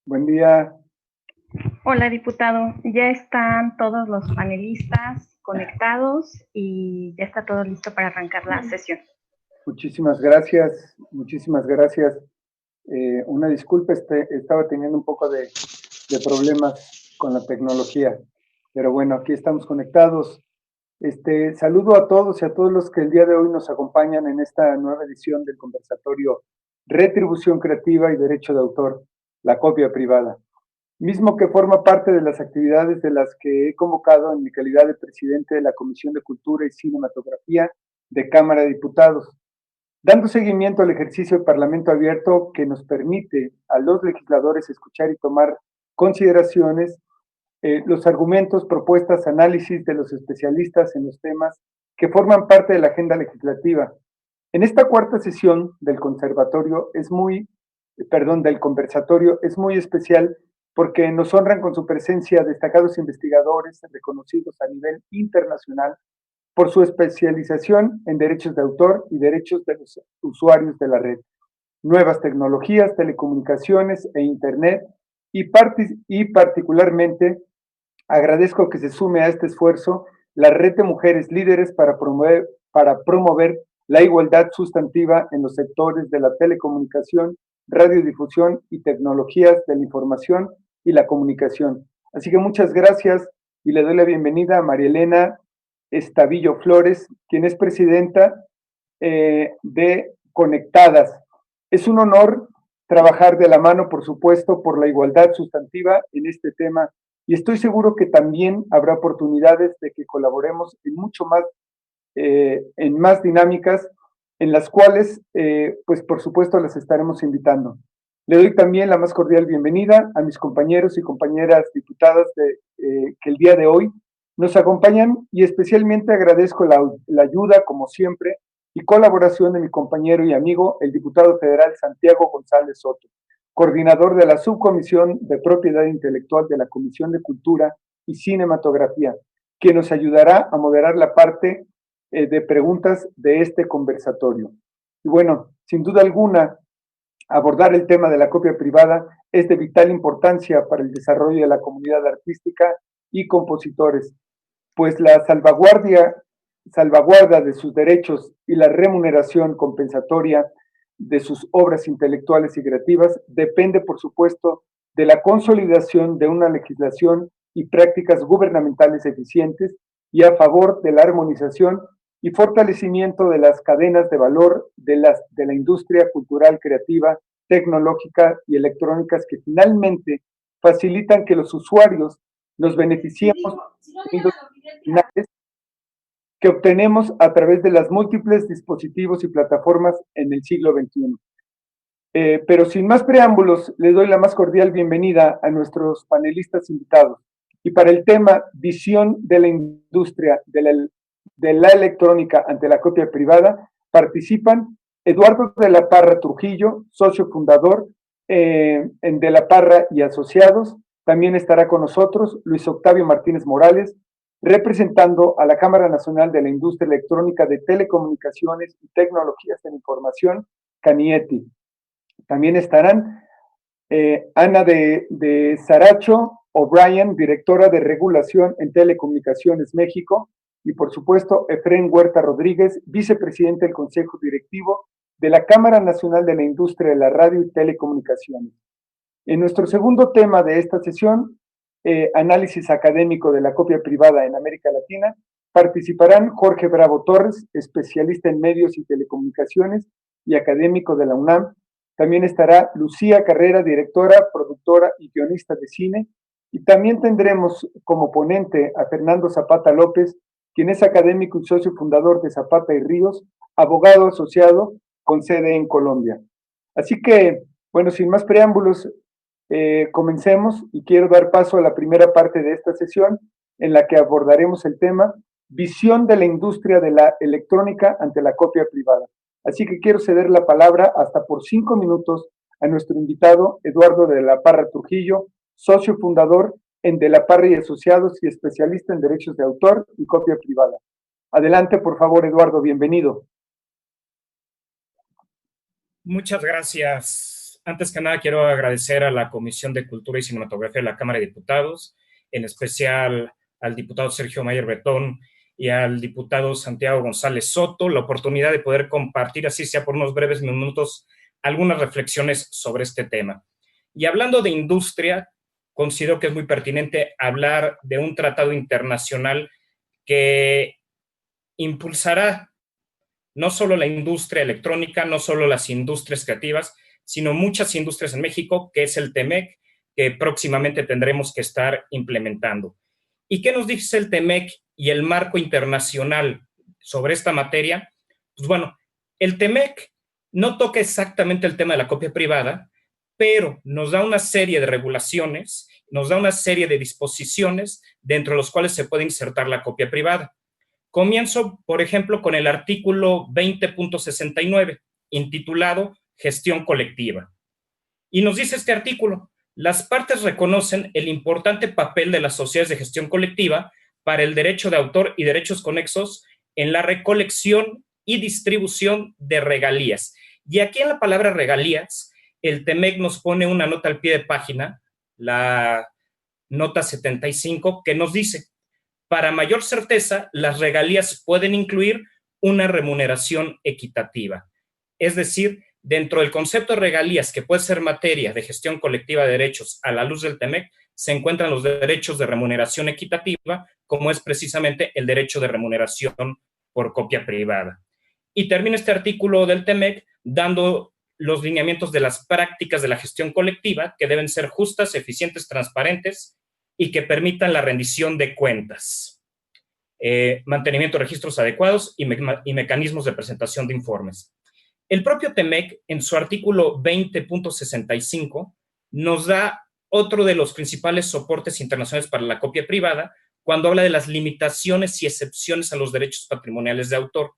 Buen día. Hola, diputado. Ya están todos los panelistas conectados y ya está todo listo para arrancar la sesión. Muchísimas gracias, muchísimas gracias. Una disculpa, estaba teniendo un poco de problemas con la tecnología, pero bueno, aquí estamos conectados. Saludo a todos y a todos los que el día de hoy nos acompañan en esta nueva edición del conversatorio Retribución Creativa y Derecho de Autor, la copia privada, mismo que forma parte de las actividades de las que he convocado en mi calidad de presidente de la Comisión de Cultura y Cinematografía de Cámara de Diputados, dando seguimiento al ejercicio del Parlamento abierto que nos permite a los legisladores escuchar y tomar consideraciones, los argumentos, propuestas, análisis de los especialistas en los temas que forman parte de la agenda legislativa. En esta cuarta sesión del conversatorio es muy especial porque nos honran con su presencia destacados investigadores reconocidos a nivel internacional por su especialización en derechos de autor y derechos de los usuarios de la red, nuevas tecnologías, telecomunicaciones e Internet, y particularmente agradezco que se sume a este esfuerzo la red de mujeres líderes para promover la igualdad sustantiva en los sectores de la telecomunicación, radiodifusión y tecnologías de la información y la comunicación. Así que muchas gracias y le doy la bienvenida a María Elena Estavillo Flores, quien es presidenta de Conectadas. Es un honor trabajar de la mano, por supuesto, por la igualdad sustantiva en este tema, y estoy seguro que también habrá oportunidades de que colaboremos en mucho más, en más dinámicas, en las cuales, pues por supuesto, las estaremos invitando. Le doy también la más cordial bienvenida a mis compañeros y compañeras diputadas que el día de hoy nos acompañan, y especialmente agradezco la ayuda, como siempre, y colaboración de mi compañero y amigo, el diputado federal Santiago González Soto, coordinador de la Subcomisión de Propiedad Intelectual de la Comisión de Cultura y Cinematografía, quien nos ayudará a moderar la parte de preguntas de este conversatorio. Y bueno, sin duda alguna, abordar el tema de la copia privada es de vital importancia para el desarrollo de la comunidad artística y compositores, pues la salvaguarda de sus derechos y la remuneración compensatoria de sus obras intelectuales y creativas depende, por supuesto, de la consolidación de una legislación y prácticas gubernamentales eficientes y a favor de la armonización y fortalecimiento de las cadenas de valor de la industria cultural, creativa, tecnológica y electrónicas que finalmente facilitan que los usuarios nos beneficiemos que obtenemos a través de las múltiples dispositivos y plataformas en el siglo XXI. Pero sin más preámbulos, le doy la más cordial bienvenida a nuestros panelistas invitados. Y para el tema Visión de la industria de la electrónica ante la copia privada, participan Eduardo de la Parra Trujillo, socio fundador en De la Parra y Asociados. También estará con nosotros Luis Octavio Martínez Morales, representando a la Cámara Nacional de la Industria Electrónica de Telecomunicaciones y Tecnologías de la Información, CANIETI. También estarán Ana de Saracho O'Brien, directora de Regulación en Telecomunicaciones México, y por supuesto Efrén Huerta Rodríguez, vicepresidente del Consejo Directivo de la Cámara Nacional de la Industria de la Radio y Telecomunicaciones. En nuestro segundo tema de esta sesión, análisis académico de la copia privada en América Latina, participarán Jorge Bravo Torres, especialista en medios y telecomunicaciones y académico de la UNAM. También estará Lucía Carrera, directora, productora y guionista de cine. Y también tendremos como ponente a Fernando Zapata López, quien es académico y socio fundador de Zapata y Ríos, abogado asociado con sede en Colombia. Así que, bueno, sin más preámbulos, comencemos, y quiero dar paso a la primera parte de esta sesión en la que abordaremos el tema Visión de la industria de la electrónica ante la copia privada. Así que quiero ceder la palabra hasta por 5 minutos a nuestro invitado Eduardo de la Parra Trujillo, socio fundador en De la Parra y Asociados y especialista en derechos de autor y copia privada. Adelante, por favor, Eduardo, bienvenido. Muchas gracias. Antes que nada, quiero agradecer a la Comisión de Cultura y Cinematografía de la Cámara de Diputados, en especial al diputado Sergio Mayer Betón y al diputado Santiago González Soto, la oportunidad de poder compartir, así sea por unos breves minutos, algunas reflexiones sobre este tema. Y hablando de industria, considero que es muy pertinente hablar de un tratado internacional que impulsará no solo la industria electrónica, no solo las industrias creativas, sino muchas industrias en México, que es el TEMEC, que próximamente tendremos que estar implementando. ¿Y qué nos dice el TEMEC y el marco internacional sobre esta materia? Pues bueno, el TEMEC no toca exactamente el tema de la copia privada, pero nos da una serie de regulaciones, nos da una serie de disposiciones dentro de los cuales se puede insertar la copia privada. Comienzo, por ejemplo, con el artículo 20.69, intitulado Gestión colectiva. Y nos dice este artículo, las partes reconocen el importante papel de las sociedades de gestión colectiva para el derecho de autor y derechos conexos en la recolección y distribución de regalías. Y aquí en la palabra regalías, el TEMEC nos pone una nota al pie de página, la nota 75, que nos dice: para mayor certeza, las regalías pueden incluir una remuneración equitativa. Es decir, dentro del concepto de regalías, que puede ser materia de gestión colectiva de derechos a la luz del TEMEC, se encuentran los derechos de remuneración equitativa, como es precisamente el derecho de remuneración por copia privada. Y termina este artículo del TEMEC dando los lineamientos de las prácticas de la gestión colectiva, que deben ser justas, eficientes, transparentes y que permitan la rendición de cuentas, mantenimiento de registros adecuados y mecanismos de presentación de informes. El propio TEMEC, en su artículo 20.65, nos da otro de los principales soportes internacionales para la copia privada cuando habla de las limitaciones y excepciones a los derechos patrimoniales de autor.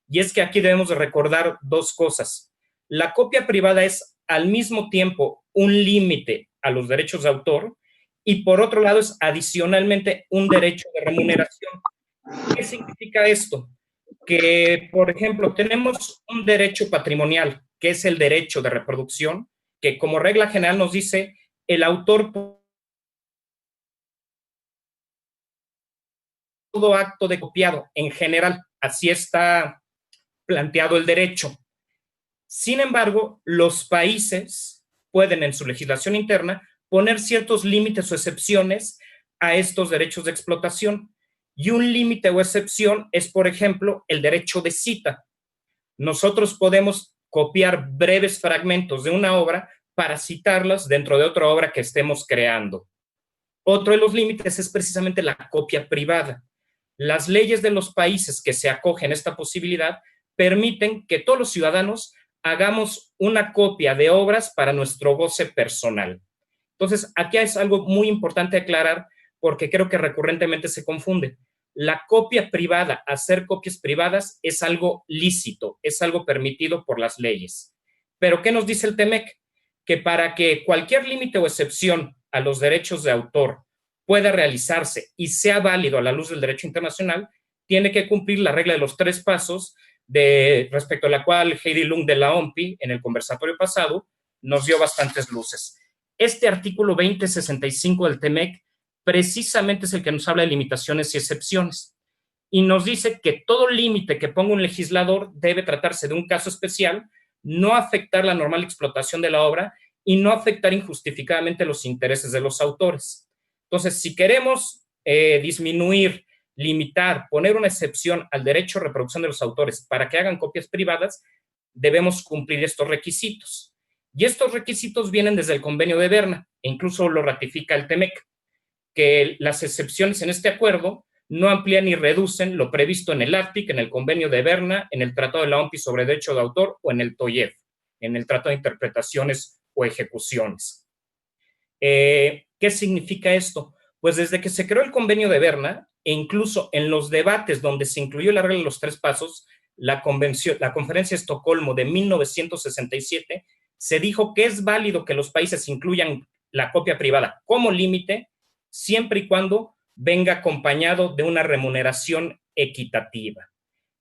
Y es que aquí debemos de recordar dos cosas. La copia privada es al mismo tiempo un límite a los derechos de autor y por otro lado es adicionalmente un derecho de remuneración. ¿Qué significa esto? Que, por ejemplo, tenemos un derecho patrimonial, que es el derecho de reproducción, que como regla general nos dice el autor todo acto de copiado, en general, así está planteado el derecho. Sin embargo, los países pueden en su legislación interna poner ciertos límites o excepciones a estos derechos de explotación. Y un límite o excepción es, por ejemplo, el derecho de cita. Nosotros podemos copiar breves fragmentos de una obra para citarlas dentro de otra obra que estemos creando. Otro de los límites es precisamente la copia privada. Las leyes de los países que se acogen a esta posibilidad permiten que todos los ciudadanos hagamos una copia de obras para nuestro goce personal. Entonces, aquí es algo muy importante aclarar porque creo que recurrentemente se confunde. La copia privada, hacer copias privadas, es algo lícito, es algo permitido por las leyes. Pero, ¿qué nos dice el TEMEC? Que para que cualquier límite o excepción a los derechos de autor pueda realizarse y sea válido a la luz del derecho internacional, tiene que cumplir la regla de los 3 pasos respecto a la cual Heidi Lung de la OMPI, en el conversatorio pasado, nos dio bastantes luces. Este artículo 2065 del TEMEC precisamente es el que nos habla de limitaciones y excepciones y nos dice que todo límite que ponga un legislador debe tratarse de un caso especial, no afectar la normal explotación de la obra y no afectar injustificadamente los intereses de los autores. Entonces, si queremos disminuir, limitar, poner una excepción al derecho de reproducción de los autores para que hagan copias privadas, debemos cumplir estos requisitos. Y estos requisitos vienen desde el convenio de Berna, e incluso lo ratifica el TEMEC, que las excepciones en este acuerdo no amplían ni reducen lo previsto en el ARTIC, en el convenio de Berna, en el Tratado de la OMPI sobre Derecho de Autor o en el TOIEF, en el Tratado de Interpretaciones o Ejecuciones. ¿Qué significa esto? Pues desde que se creó el convenio de Berna, e incluso en los debates donde se incluyó la regla de los 3 pasos, la Conferencia de Estocolmo de 1967, se dijo que es válido que los países incluyan la copia privada como límite, siempre y cuando venga acompañado de una remuneración equitativa.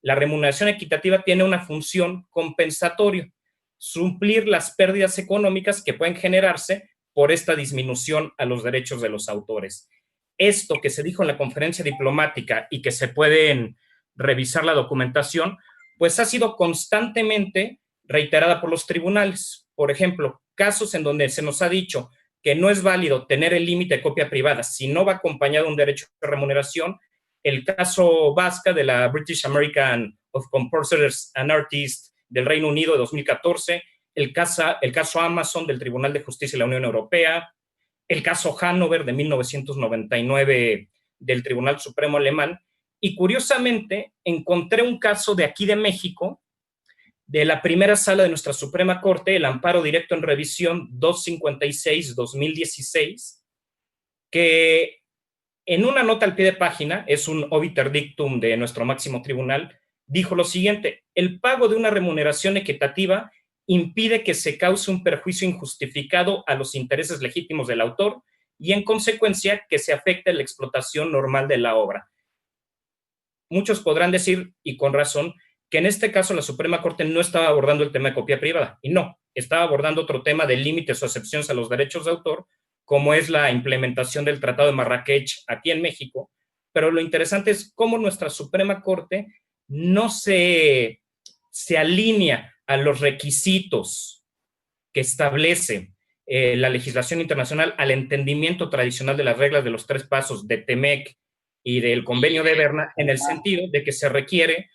La remuneración equitativa tiene una función compensatoria. suplir las pérdidas económicas que pueden generarse por esta disminución a los derechos de los autores. Esto que se dijo en la conferencia diplomática y que se pueden revisar la documentación, pues ha sido constantemente reiterada por los tribunales. Por ejemplo, casos en donde se nos ha dicho que no es válido tener el límite de copia privada si no va acompañado de un derecho de remuneración. El caso Vasca de la British American of Composers and Artists del Reino Unido de 2014, el caso Amazon del Tribunal de Justicia de la Unión Europea, el caso Hannover de 1999 del Tribunal Supremo Alemán, y curiosamente encontré un caso de aquí de México, de la primera sala de nuestra Suprema Corte, el amparo directo en revisión 256-2016, que en una nota al pie de página, es un obiter dictum de nuestro máximo tribunal, dijo lo siguiente: el pago de una remuneración equitativa impide que se cause un perjuicio injustificado a los intereses legítimos del autor y, en consecuencia, que se afecte la explotación normal de la obra. Muchos podrán decir, y con razón, que en este caso la Suprema Corte no estaba abordando el tema de copia privada, y no, estaba abordando otro tema de límites o excepciones a los derechos de autor, como es la implementación del Tratado de Marrakech aquí en México. Pero lo interesante es cómo nuestra Suprema Corte no se alinea a los requisitos que establece la legislación internacional, al entendimiento tradicional de las reglas de los 3 pasos de TEMEC y del Convenio de Berna, en el sentido de que se requiere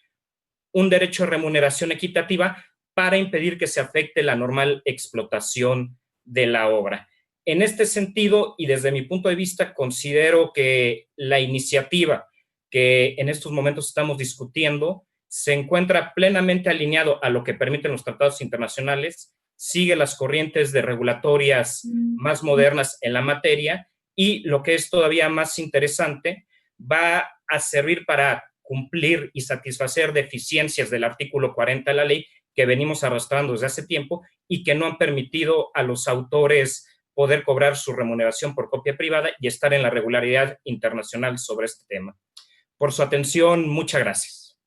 un derecho de remuneración equitativa para impedir que se afecte la normal explotación de la obra. En este sentido, y desde mi punto de vista, considero que la iniciativa que en estos momentos estamos discutiendo se encuentra plenamente alineado a lo que permiten los tratados internacionales, sigue las corrientes de regulatorias más modernas en la materia y, lo que es todavía más interesante, va a servir para cumplir y satisfacer deficiencias del artículo 40 de la ley que venimos arrastrando desde hace tiempo y que no han permitido a los autores poder cobrar su remuneración por copia privada y estar en la regularidad internacional sobre este tema. Por su atención, muchas gracias.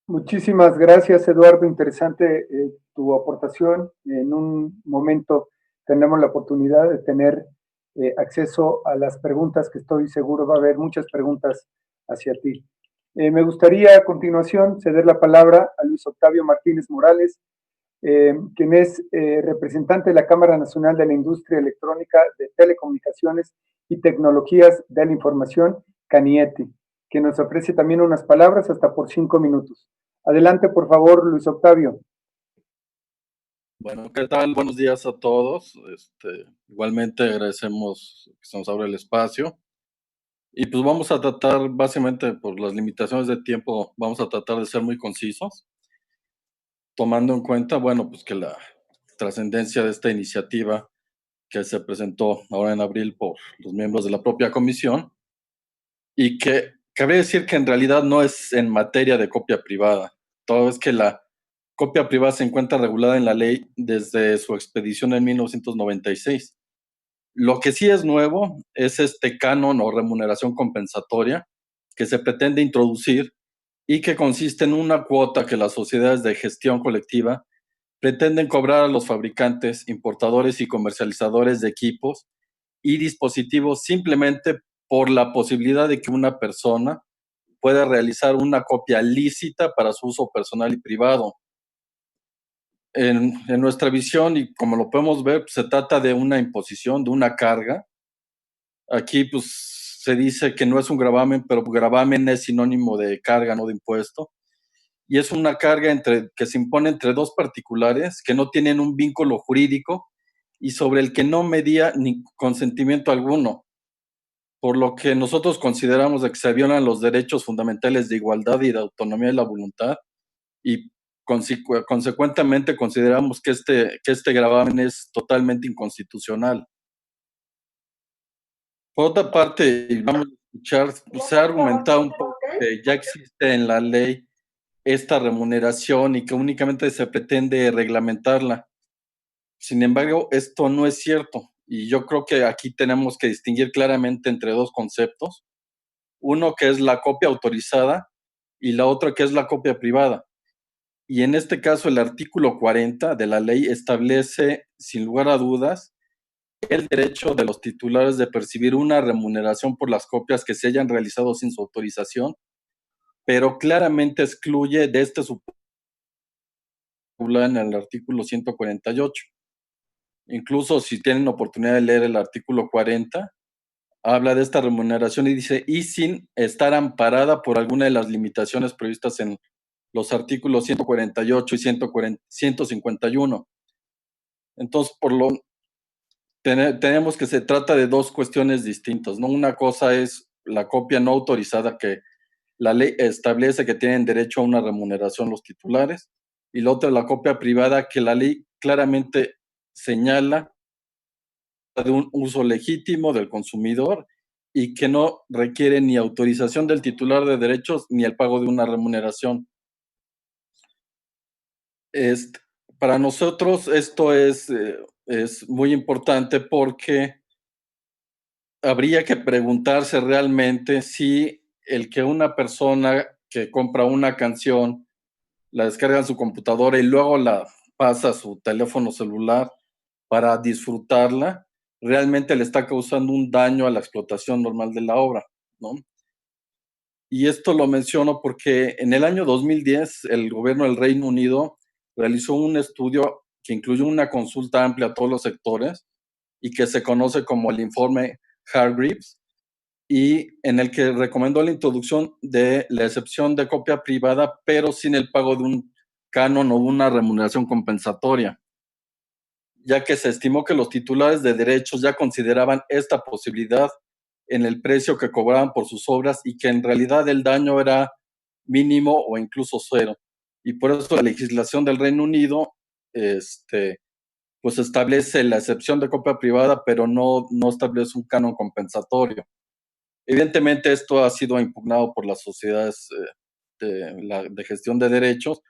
Muchísimas gracias, Eduardo. Interesante tu aportación. En un momento tenemos la oportunidad de tener acceso a las preguntas, que estoy seguro va a haber muchas preguntas hacia ti. Me gustaría a continuación ceder la palabra a Luis Octavio Martínez Morales, quien es representante de la Cámara Nacional de la Industria Electrónica de Telecomunicaciones y Tecnologías de la Información, CANIETI, que nos ofrece también unas palabras hasta por 5 minutos. Adelante, por favor, Luis Octavio. Bueno, ¿qué tal? Buenos días a todos. Igualmente agradecemos que se nos abra el espacio. Y pues vamos a tratar, básicamente por las limitaciones de tiempo, vamos a tratar de ser muy concisos, tomando en cuenta, bueno, pues que la trascendencia de esta iniciativa que se presentó ahora en abril por los miembros de la propia comisión, y que cabe decir que en realidad no es en materia de copia privada, toda vez que la copia privada se encuentra regulada en la ley desde su expedición en 1996. Lo que sí es nuevo es este canon o remuneración compensatoria que se pretende introducir y que consiste en una cuota que las sociedades de gestión colectiva pretenden cobrar a los fabricantes, importadores y comercializadores de equipos y dispositivos simplemente por la posibilidad de que una persona pueda realizar una copia lícita para su uso personal y privado. En nuestra visión, y como lo podemos ver, pues, se trata de una imposición, de una carga. Aquí pues se dice que no es un gravamen, pero gravamen es sinónimo de carga, no de impuesto. Y es una carga que se impone entre dos particulares que no tienen un vínculo jurídico y sobre el que no medía ni consentimiento alguno, por lo que nosotros consideramos de que se violan los derechos fundamentales de igualdad y de autonomía de la voluntad, y consecuentemente consideramos que este gravamen es totalmente inconstitucional. Por otra parte, y vamos a escuchar, se ha argumentado un poco que ya existe en la ley esta remuneración y que únicamente se pretende reglamentarla. Sin embargo, esto no es cierto, y yo creo que aquí tenemos que distinguir claramente entre dos conceptos. Uno que es la copia autorizada y la otra que es la copia privada. y en este caso el artículo 40 de la ley establece, sin lugar a dudas, el derecho de los titulares de percibir una remuneración por las copias que se hayan realizado sin su autorización, pero claramente excluye de este supuesto en el artículo 148. Incluso si tienen oportunidad de leer el artículo 40, habla de esta remuneración y dice, y sin estar amparada por alguna de las limitaciones previstas en los artículos 148 y 151. Entonces, tenemos que se trata de dos cuestiones distintas, ¿no? Una cosa es la copia no autorizada, que la ley establece que tienen derecho a una remuneración los titulares, y la otra, la copia privada, que la ley claramente señala de un uso legítimo del consumidor y que no requiere ni autorización del titular de derechos ni el pago de una remuneración. Para nosotros esto es muy importante porque habría que preguntarse realmente si el que una persona que compra una canción, la descarga en su computadora y luego la pasa a su teléfono celular para disfrutarla, realmente le está causando un daño a la explotación normal de la obra, ¿no? Y esto lo menciono porque en el año 2010 el gobierno del Reino Unido realizó un estudio que incluyó una consulta amplia a todos los sectores y que se conoce como el informe Hargreaves, y en el que recomendó la introducción de la excepción de copia privada, pero sin el pago de un canon o una remuneración compensatoria, ya que se estimó que los titulares de derechos ya consideraban esta posibilidad en el precio que cobraban por sus obras y que en realidad el daño era mínimo o incluso cero. Y por eso la legislación del Reino Unido pues establece la excepción de copia privada, pero no establece un canon compensatorio. Evidentemente esto ha sido impugnado por las sociedades de gestión de derechos,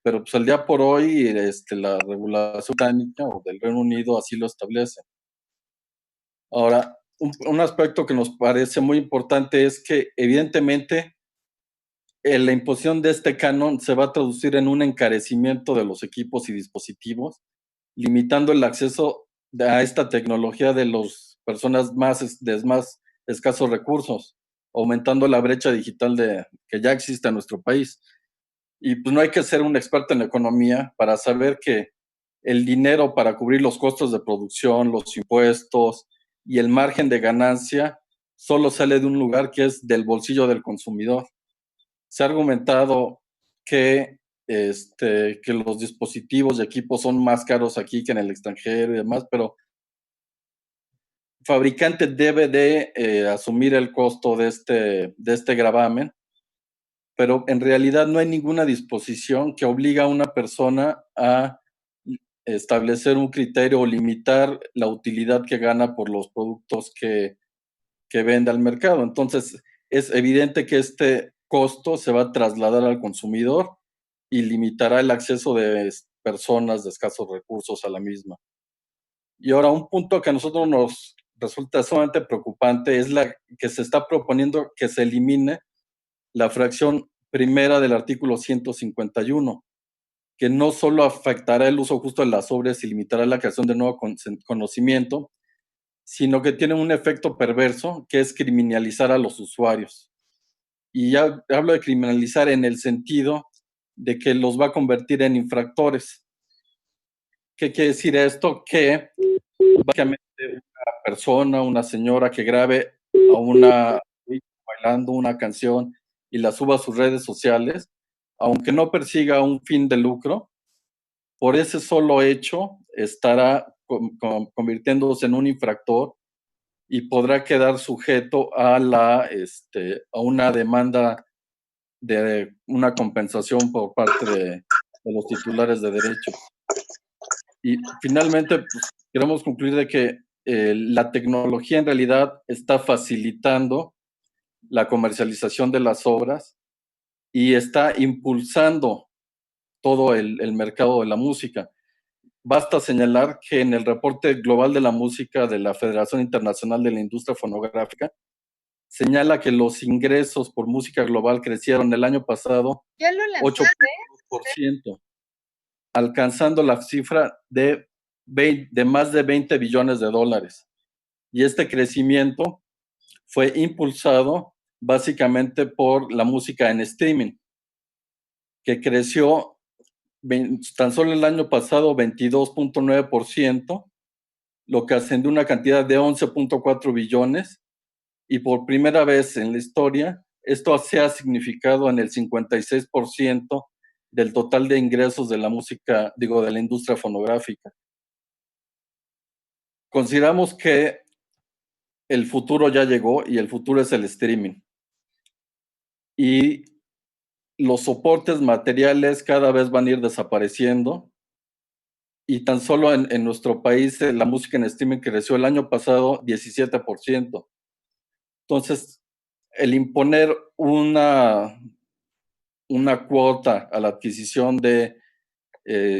pero pues al día por hoy la regulación británica o del Reino Unido así lo establece. Ahora, un aspecto que nos parece muy importante es que evidentemente la imposición de este canon se va a traducir en un encarecimiento de los equipos y dispositivos, limitando el acceso a esta tecnología de las personas de más escasos recursos, aumentando la brecha digital que ya existe en nuestro país. Y pues no hay que ser un experto en economía para saber que el dinero para cubrir los costos de producción, los impuestos y el margen de ganancia solo sale de un lugar, que es del bolsillo del consumidor. Se ha argumentado que los dispositivos y equipos son más caros aquí que en el extranjero y demás, pero el fabricante debe de asumir el costo de este gravamen, pero en realidad no hay ninguna disposición que obliga a una persona a establecer un criterio o limitar la utilidad que gana por los productos que vende al mercado. Entonces, es evidente que este costo se va a trasladar al consumidor y limitará el acceso de personas de escasos recursos a la misma. Y ahora, un punto que a nosotros nos resulta sumamente preocupante es la que se está proponiendo que se elimine la fracción primera del artículo 151, que no solo afectará el uso justo de las obras y limitará la creación de nuevo conocimiento, sino que tiene un efecto perverso, que es criminalizar a los usuarios. Y ya hablo de criminalizar en el sentido de que los va a convertir en infractores. ¿Qué quiere decir esto? Que básicamente una persona, una señora que grabe a una bailando una canción y la suba a sus redes sociales, aunque no persiga un fin de lucro, por ese solo hecho estará convirtiéndose en un infractor y podrá quedar sujeto a una demanda de una compensación por parte de los titulares de derechos. Y finalmente, pues, queremos concluir de que la tecnología en realidad está facilitando la comercialización de las obras y está impulsando todo el mercado de la música. Basta señalar que en el reporte global de la música de la Federación Internacional de la Industria Fonográfica señala que los ingresos por música global crecieron el año pasado ¿Ya lo lanzaste? 8.2%. alcanzando la cifra de más de 20 billones de dólares. Y este crecimiento fue impulsado básicamente por la música en streaming, que creció tan solo el año pasado 22.9%, lo que ascendió a una cantidad de 11.4 billones, y por primera vez en la historia, esto se ha significado en el 56% del total de ingresos de la música, de la industria fonográfica. Consideramos que el futuro ya llegó y el futuro es el streaming. Y los soportes materiales cada vez van a ir desapareciendo. Y tan solo en nuestro país la música en streaming creció el año pasado 17%. Entonces, el imponer una cuota a la adquisición de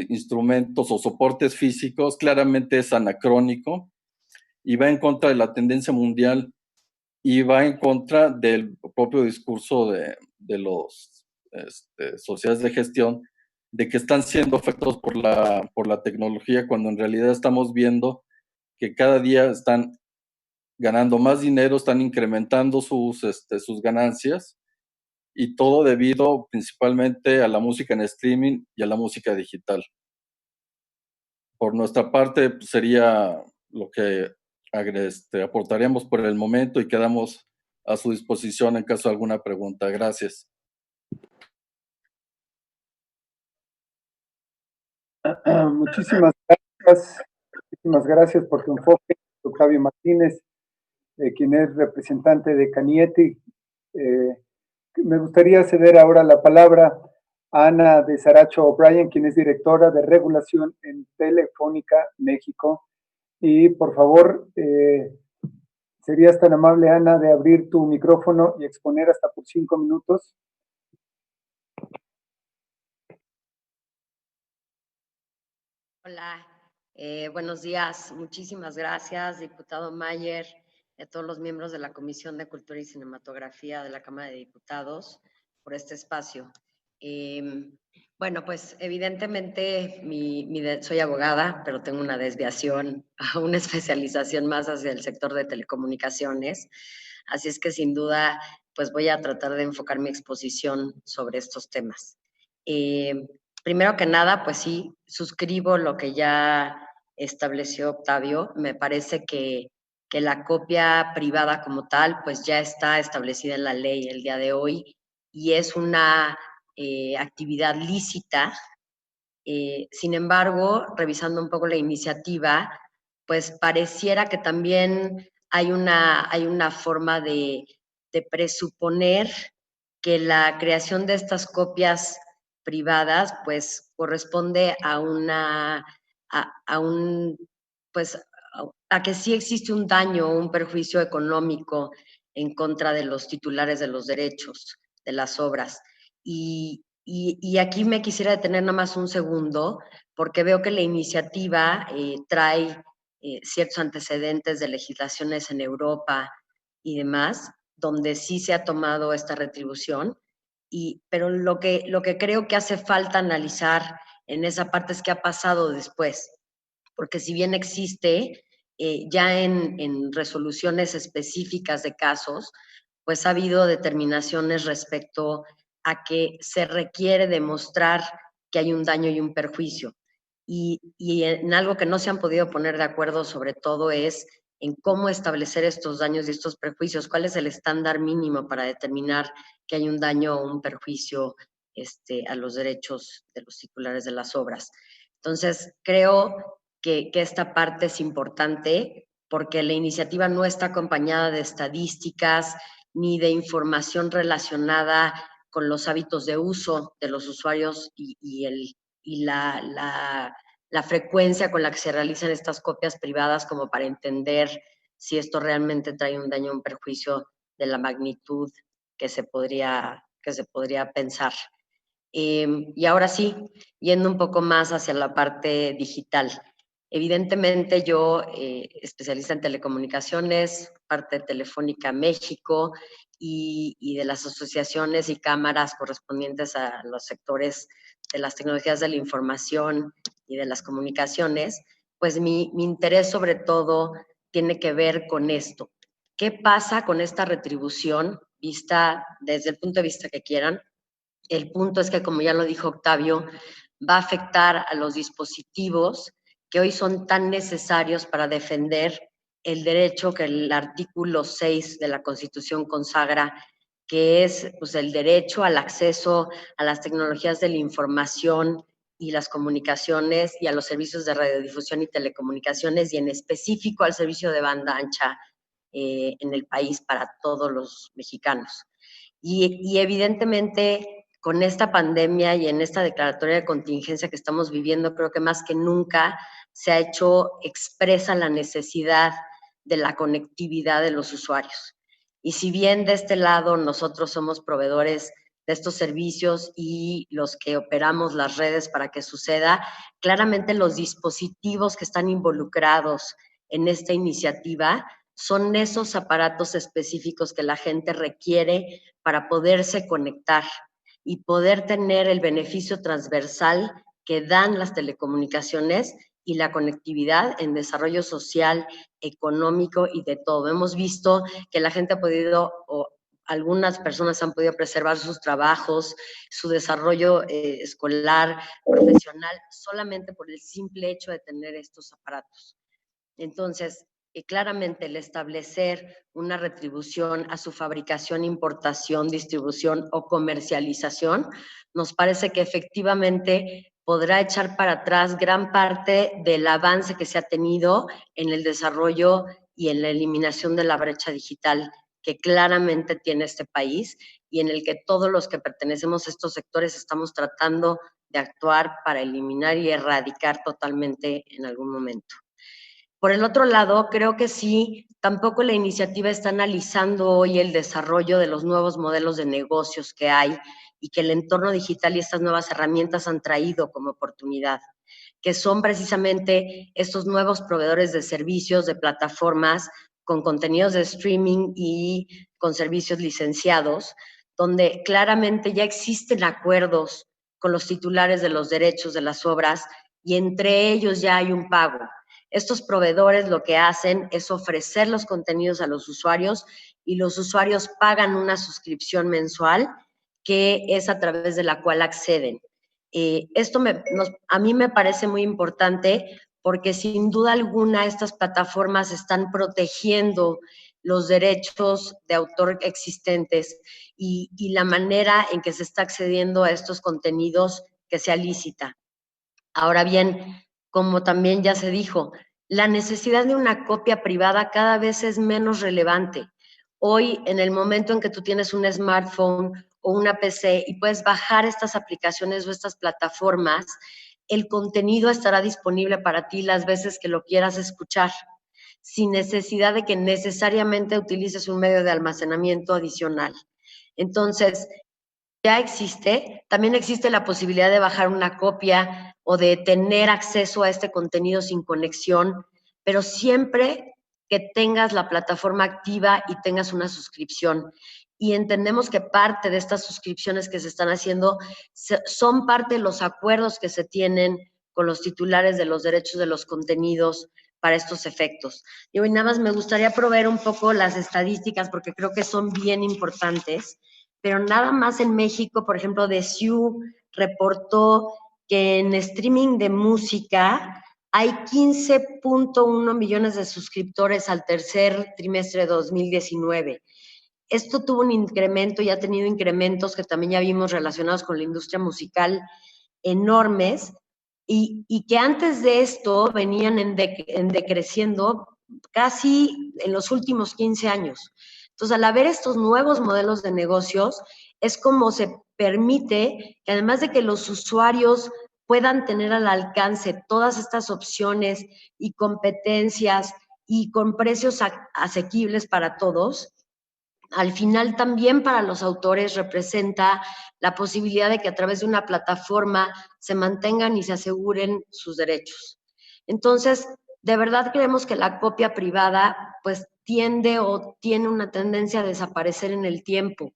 instrumentos o soportes físicos claramente es anacrónico y va en contra de la tendencia mundial y va en contra del propio discurso de los sociedades de gestión, de que están siendo afectados por la tecnología, cuando en realidad estamos viendo que cada día están ganando más dinero, están incrementando sus ganancias, y todo debido principalmente a la música en streaming y a la música digital. Por nuestra parte, pues, sería lo que aportaríamos por el momento y quedamos a su disposición en caso de alguna pregunta. Gracias. Muchísimas gracias por tu enfoque, Octavio Martínez, quien es representante de Canieti. Me gustaría ceder ahora la palabra a Ana de Saracho O'Brien, quien es directora de regulación en Telefónica México. Y por favor, ¿serías tan amable, Ana, de abrir tu micrófono y exponer hasta por 5 minutos? Hola, buenos días. Muchísimas gracias, diputado Mayer, y a todos los miembros de la Comisión de Cultura y Cinematografía de la Cámara de Diputados por este espacio. Bueno, pues evidentemente soy abogada, pero tengo una desviación, una especialización más hacia el sector de telecomunicaciones. Así es que sin duda, pues voy a tratar de enfocar mi exposición sobre estos temas. Primero que nada, pues sí, suscribo lo que ya estableció Octavio. Me parece que la copia privada como tal, pues ya está establecida en la ley el día de hoy y es una actividad lícita. Sin embargo, revisando un poco la iniciativa, pues pareciera que también hay una forma de presuponer que la creación de estas copias privadas, pues corresponde a que sí existe un daño o un perjuicio económico en contra de los titulares de los derechos de las obras. Y aquí me quisiera detener nada más un segundo, porque veo que la iniciativa trae ciertos antecedentes de legislaciones en Europa y demás, donde sí se ha tomado esta retribución, pero lo que creo que hace falta analizar en esa parte es qué ha pasado después, porque si bien existe ya en resoluciones específicas de casos, pues ha habido determinaciones respecto a que se requiere demostrar que hay un daño y un perjuicio. Y en algo que no se han podido poner de acuerdo sobre todo es en cómo establecer estos daños y estos perjuicios, cuál es el estándar mínimo para determinar que hay un daño o un perjuicio a los derechos de los titulares de las obras. Entonces, creo que esta parte es importante porque la iniciativa no está acompañada de estadísticas ni de información relacionada con los hábitos de uso de los usuarios y la frecuencia con la que se realizan estas copias privadas como para entender si esto realmente trae un daño o un perjuicio de la magnitud que se podría pensar. Y ahora sí, yendo un poco más hacia la parte digital. Evidentemente yo, especialista en telecomunicaciones, parte de Telefónica México, y de las asociaciones y cámaras correspondientes a los sectores de las tecnologías de la información y de las comunicaciones, pues mi interés sobre todo tiene que ver con esto. ¿Qué pasa con esta retribución vista desde el punto de vista que quieran? El punto es que, como ya lo dijo Octavio, va a afectar a los dispositivos que hoy son tan necesarios para defender el derecho que el artículo 6 de la Constitución consagra, que es pues, el derecho al acceso a las tecnologías de la información y las comunicaciones y a los servicios de radiodifusión y telecomunicaciones y en específico al servicio de banda ancha en el país para todos los mexicanos. Y evidentemente con esta pandemia y en esta declaratoria de contingencia que estamos viviendo, creo que más que nunca se ha hecho expresa la necesidad de la conectividad de los usuarios. Y si bien de este lado nosotros somos proveedores de estos servicios y los que operamos las redes para que suceda, claramente los dispositivos que están involucrados en esta iniciativa son esos aparatos específicos que la gente requiere para poderse conectar y poder tener el beneficio transversal que dan las telecomunicaciones y la conectividad en desarrollo social, económico y de todo. Hemos visto que la gente ha podido, o algunas personas han podido preservar sus trabajos, su desarrollo escolar, profesional, solamente por el simple hecho de tener estos aparatos. Entonces, claramente el establecer una retribución a su fabricación, importación, distribución o comercialización, nos parece que efectivamente podrá echar para atrás gran parte del avance que se ha tenido en el desarrollo y en la eliminación de la brecha digital que claramente tiene este país y en el que todos los que pertenecemos a estos sectores estamos tratando de actuar para eliminar y erradicar totalmente en algún momento. Por el otro lado, creo que sí, tampoco la iniciativa está analizando hoy el desarrollo de los nuevos modelos de negocios que hay y que el entorno digital y estas nuevas herramientas han traído como oportunidad, que son precisamente estos nuevos proveedores de servicios, de plataformas con contenidos de streaming y con servicios licenciados, donde claramente ya existen acuerdos con los titulares de los derechos de las obras y entre ellos ya hay un pago. Estos proveedores lo que hacen es ofrecer los contenidos a los usuarios y los usuarios pagan una suscripción mensual que es a través de la cual acceden. Esto a mí me parece muy importante porque sin duda alguna estas plataformas están protegiendo los derechos de autor existentes y la manera en que se está accediendo a estos contenidos que sea lícita. Ahora bien, como también ya se dijo, la necesidad de una copia privada cada vez es menos relevante. Hoy, en el momento en que tú tienes un smartphone o una PC y puedes bajar estas aplicaciones o estas plataformas, el contenido estará disponible para ti las veces que lo quieras escuchar, sin necesidad de que necesariamente utilices un medio de almacenamiento adicional. Entonces, ya existe, también existe la posibilidad de bajar una copia o de tener acceso a este contenido sin conexión, pero siempre que tengas la plataforma activa y tengas una suscripción. Y entendemos que parte de estas suscripciones que se están haciendo son parte de los acuerdos que se tienen con los titulares de los derechos de los contenidos para estos efectos. Y hoy nada más me gustaría proveer un poco las estadísticas porque creo que son bien importantes. Pero nada más en México, por ejemplo, DCU reportó que en streaming de música hay 15.1 millones de suscriptores al tercer trimestre de 2019. Esto tuvo un incremento y ha tenido incrementos que también ya vimos relacionados con la industria musical enormes y que antes de esto venían decreciendo casi en los últimos 15 años. Entonces, al haber estos nuevos modelos de negocios, es como se permite que además de que los usuarios puedan tener al alcance todas estas opciones y competencias y con precios asequibles para todos, al final también para los autores representa la posibilidad de que a través de una plataforma se mantengan y se aseguren sus derechos. Entonces, de verdad creemos que la copia privada pues tiende o tiene una tendencia a desaparecer en el tiempo.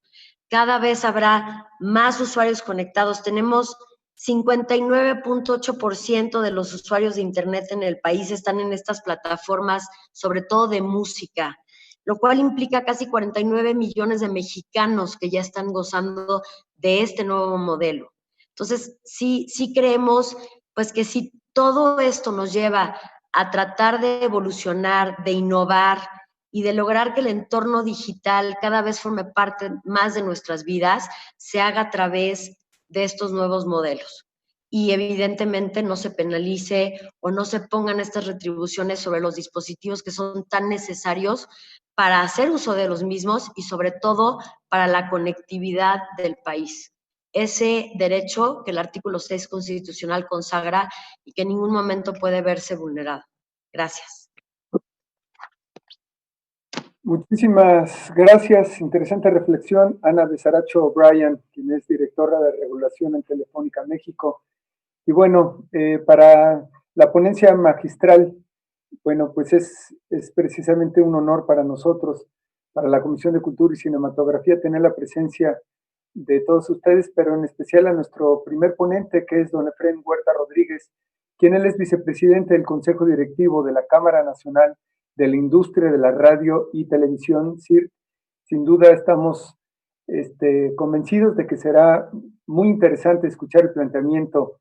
Cada vez habrá más usuarios conectados. Tenemos 59.8% de los usuarios de Internet en el país están en estas plataformas, sobre todo de música, lo cual implica casi 49 millones de mexicanos que ya están gozando de este nuevo modelo. Entonces, sí creemos pues que si todo esto nos lleva a tratar de evolucionar, de innovar y de lograr que el entorno digital cada vez forme parte más de nuestras vidas, se haga a través de estos nuevos modelos. Y evidentemente no se penalice o no se pongan estas retribuciones sobre los dispositivos que son tan necesarios para hacer uso de los mismos y sobre todo para la conectividad del país. Ese derecho que el artículo 6 constitucional consagra y que en ningún momento puede verse vulnerado. Gracias. Muchísimas gracias. Interesante reflexión. Ana de Saracho O'Brien, quien es directora de regulación en Telefónica México. Y bueno, para la ponencia magistral, bueno, pues es precisamente un honor para nosotros, para la Comisión de Cultura y Cinematografía, tener la presencia de todos ustedes, pero en especial a nuestro primer ponente, que es don Efrén Huerta Rodríguez, quien él es vicepresidente del Consejo Directivo de la Cámara Nacional de la Industria de la Radio y Televisión, CIRT. Sin duda estamos convencidos de que será muy interesante escuchar el planteamiento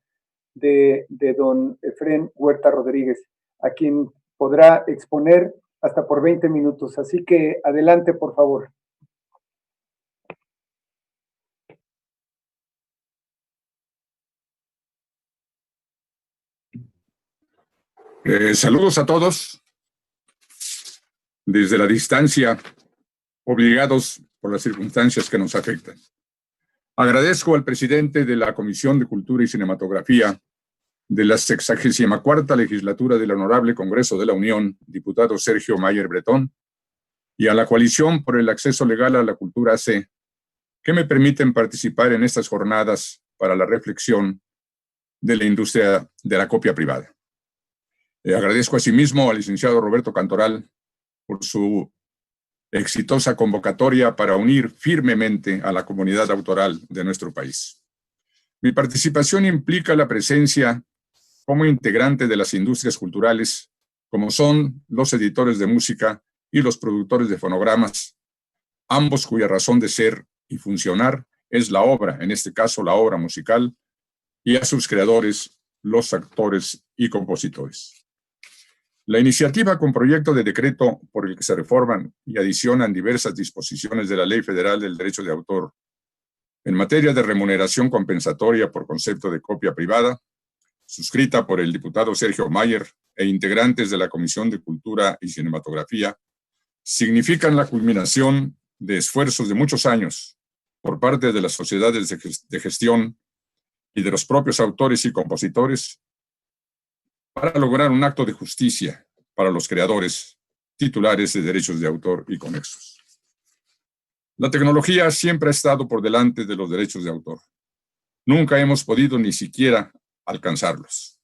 de don Efrén Huerta Rodríguez, a quien podrá exponer hasta por 20 minutos. Así que adelante, por favor. Saludos a todos desde la distancia, obligados por las circunstancias que nos afectan. Agradezco al presidente de la Comisión de Cultura y Cinematografía de la 64ª legislatura del Honorable Congreso de la Unión, diputado Sergio Mayer Bretón, y a la Coalición por el Acceso Legal a la Cultura AC, que me permiten participar en estas jornadas para la reflexión de la industria de la copia privada. Agradezco asimismo al licenciado Roberto Cantoral por su exitosa convocatoria para unir firmemente a la comunidad autoral de nuestro país. Mi participación implica la presencia como integrante de las industrias culturales, como son los editores de música y los productores de fonogramas, ambos cuya razón de ser y funcionar es la obra, en este caso la obra musical, y a sus creadores, los actores y compositores. La iniciativa con proyecto de decreto por el que se reforman y adicionan diversas disposiciones de la Ley Federal del Derecho de Autor en materia de remuneración compensatoria por concepto de copia privada, suscrita por el diputado Sergio Mayer e integrantes de la Comisión de Cultura y Cinematografía, significan la culminación de esfuerzos de muchos años por parte de las sociedades de gestión y de los propios autores y compositores para lograr un acto de justicia para los creadores, titulares de derechos de autor y conexos. La tecnología siempre ha estado por delante de los derechos de autor. Nunca hemos podido ni siquiera alcanzarlos.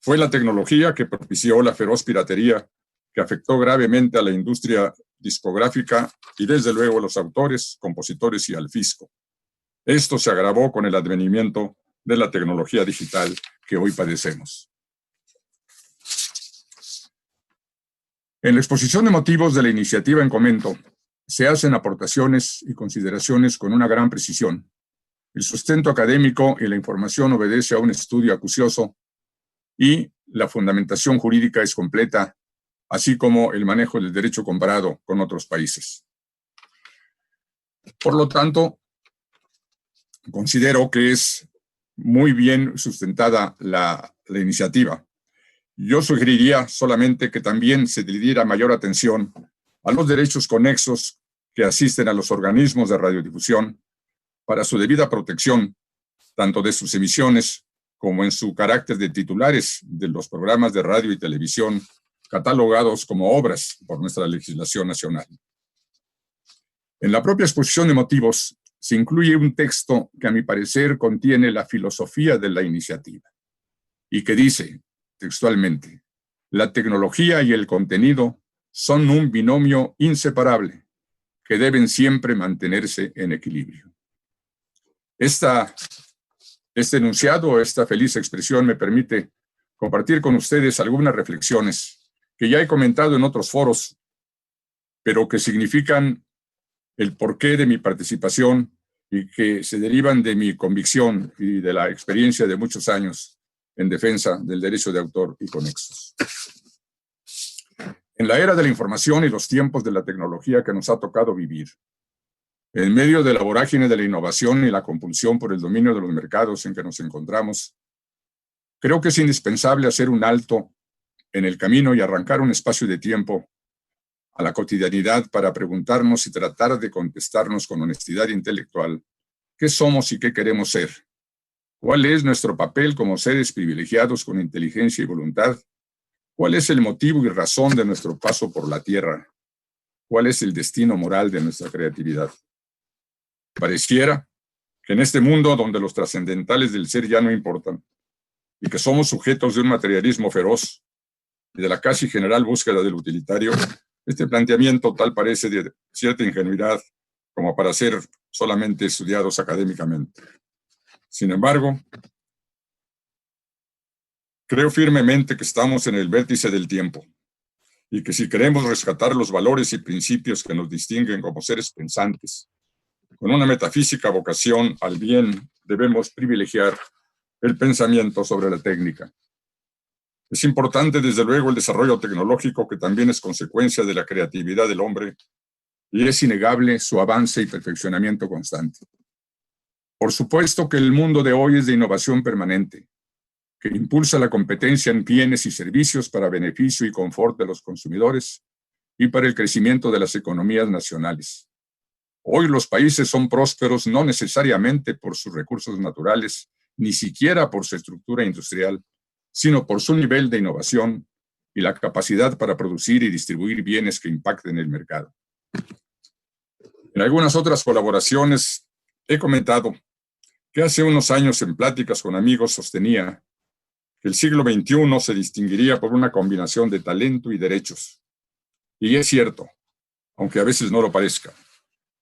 Fue la tecnología que propició la feroz piratería que afectó gravemente a la industria discográfica y desde luego a los autores, compositores y al fisco. Esto se agravó con el advenimiento de la tecnología digital que hoy padecemos. En la exposición de motivos de la iniciativa en comento, se hacen aportaciones y consideraciones con una gran precisión. El sustento académico y la información obedece a un estudio acucioso y la fundamentación jurídica es completa, así como el manejo del derecho comparado con otros países. Por lo tanto, considero que es muy bien sustentada la iniciativa. Yo sugeriría solamente que también se le diera mayor atención a los derechos conexos que asisten a los organismos de radiodifusión para su debida protección, tanto de sus emisiones como en su carácter de titulares de los programas de radio y televisión catalogados como obras por nuestra legislación nacional. En la propia exposición de motivos se incluye un texto que a mi parecer contiene la filosofía de la iniciativa y que dice textualmente: la tecnología y el contenido son un binomio inseparable que deben siempre mantenerse en equilibrio. Este enunciado, esta feliz expresión me permite compartir con ustedes algunas reflexiones que ya he comentado en otros foros, pero que significan el porqué de mi participación y que se derivan de mi convicción y de la experiencia de muchos años en defensa del derecho de autor y conexos. En la era de la información y los tiempos de la tecnología que nos ha tocado vivir, en medio de la vorágine de la innovación y la compulsión por el dominio de los mercados en que nos encontramos, creo que es indispensable hacer un alto en el camino y arrancar un espacio de tiempo a la cotidianidad para preguntarnos y tratar de contestarnos con honestidad intelectual qué somos y qué queremos ser, cuál es nuestro papel como seres privilegiados con inteligencia y voluntad, cuál es el motivo y razón de nuestro paso por la tierra, cuál es el destino moral de nuestra creatividad. Pareciera que en este mundo donde los trascendentales del ser ya no importan y que somos sujetos de un materialismo feroz y de la casi general búsqueda del utilitario, este planteamiento tal parece de cierta ingenuidad como para ser solamente estudiados académicamente. Sin embargo, creo firmemente que estamos en el vértice del tiempo y que si queremos rescatar los valores y principios que nos distinguen como seres pensantes, con una metafísica vocación al bien, debemos privilegiar el pensamiento sobre la técnica. Es importante, desde luego, el desarrollo tecnológico, que también es consecuencia de la creatividad del hombre, y es innegable su avance y perfeccionamiento constante. Por supuesto que el mundo de hoy es de innovación permanente, que impulsa la competencia en bienes y servicios para beneficio y confort de los consumidores y para el crecimiento de las economías nacionales. Hoy los países son prósperos no necesariamente por sus recursos naturales, ni siquiera por su estructura industrial, sino por su nivel de innovación y la capacidad para producir y distribuir bienes que impacten el mercado. En algunas otras colaboraciones he comentado que hace unos años en pláticas con amigos sostenía que el siglo XXI se distinguiría por una combinación de talento y derechos. Y es cierto, aunque a veces no lo parezca.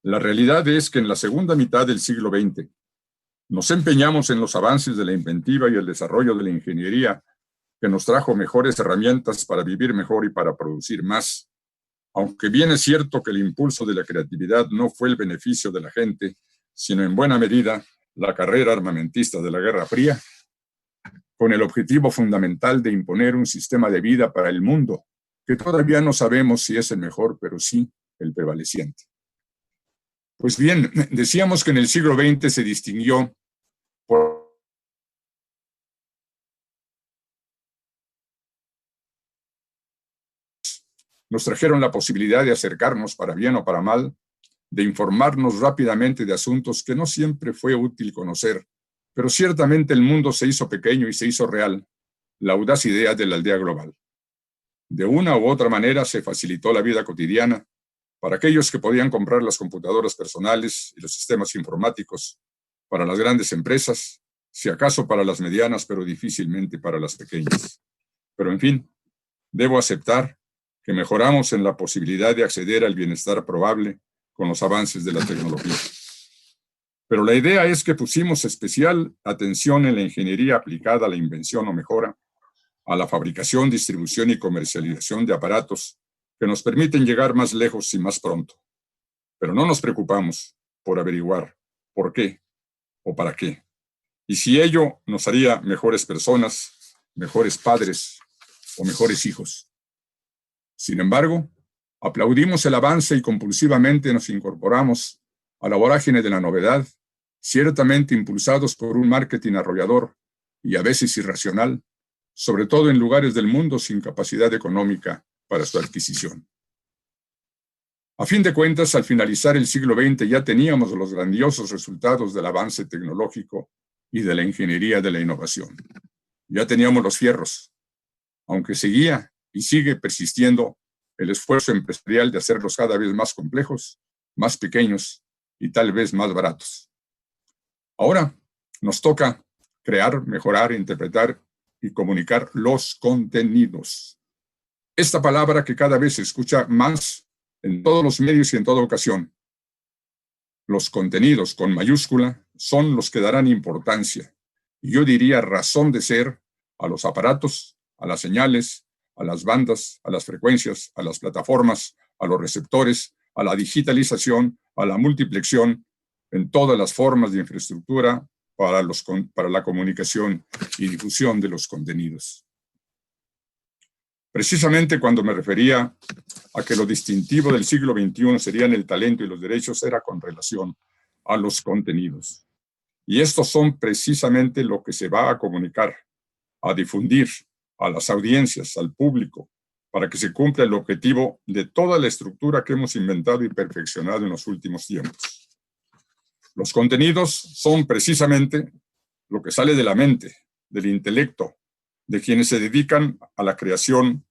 La realidad es que en la segunda mitad del siglo XX nos empeñamos en los avances de la inventiva y el desarrollo de la ingeniería que nos trajo mejores herramientas para vivir mejor y para producir más. Aunque bien es cierto que el impulso de la creatividad no fue el beneficio de la gente, sino en buena medida la carrera armamentista de la Guerra Fría, con el objetivo fundamental de imponer un sistema de vida para el mundo, que todavía no sabemos si es el mejor, pero sí el prevaleciente. Pues bien, decíamos que en el siglo XX se distinguió por nos trajeron la posibilidad de acercarnos para bien o para mal, de informarnos rápidamente de asuntos que no siempre fue útil conocer, pero ciertamente el mundo se hizo pequeño y se hizo real, la audaz idea de la aldea global. De una u otra manera se facilitó la vida cotidiana para aquellos que podían comprar las computadoras personales y los sistemas informáticos, para las grandes empresas, si acaso para las medianas, pero difícilmente para las pequeñas. Pero en fin, debo aceptar que mejoramos en la posibilidad de acceder al bienestar probable con los avances de la tecnología. Pero la idea es que pusimos especial atención en la ingeniería aplicada a la invención o mejora, a la fabricación, distribución y comercialización de aparatos que nos permiten llegar más lejos y más pronto. Pero no nos preocupamos por averiguar por qué o para qué, y si ello nos haría mejores personas, mejores padres o mejores hijos. Sin embargo, aplaudimos el avance y compulsivamente nos incorporamos a la vorágine de la novedad, ciertamente impulsados por un marketing arrollador y a veces irracional, sobre todo en lugares del mundo sin capacidad económica para su adquisición. A fin de cuentas, al finalizar el siglo XX ya teníamos los grandiosos resultados del avance tecnológico y de la ingeniería de la innovación. Ya teníamos los fierros, aunque seguía y sigue persistiendo el esfuerzo empresarial de hacerlos cada vez más complejos, más pequeños y tal vez más baratos. Ahora nos toca crear, mejorar, interpretar y comunicar los contenidos. Esta palabra que cada vez se escucha más en todos los medios y en toda ocasión. Los contenidos con mayúscula son los que darán importancia, y yo diría razón de ser, a los aparatos, a las señales, a las bandas, a las frecuencias, a las plataformas, a los receptores, a la digitalización, a la multiplexión, en todas las formas de infraestructura para la comunicación y difusión de los contenidos. Precisamente cuando me refería a que lo distintivo del siglo XXI serían el talento y los derechos, era con relación a los contenidos. Y estos son precisamente lo que se va a comunicar, a difundir a las audiencias, al público, para que se cumpla el objetivo de toda la estructura que hemos inventado y perfeccionado en los últimos tiempos. Los contenidos son precisamente lo que sale de la mente, del intelecto, de quienes se dedican a la creación,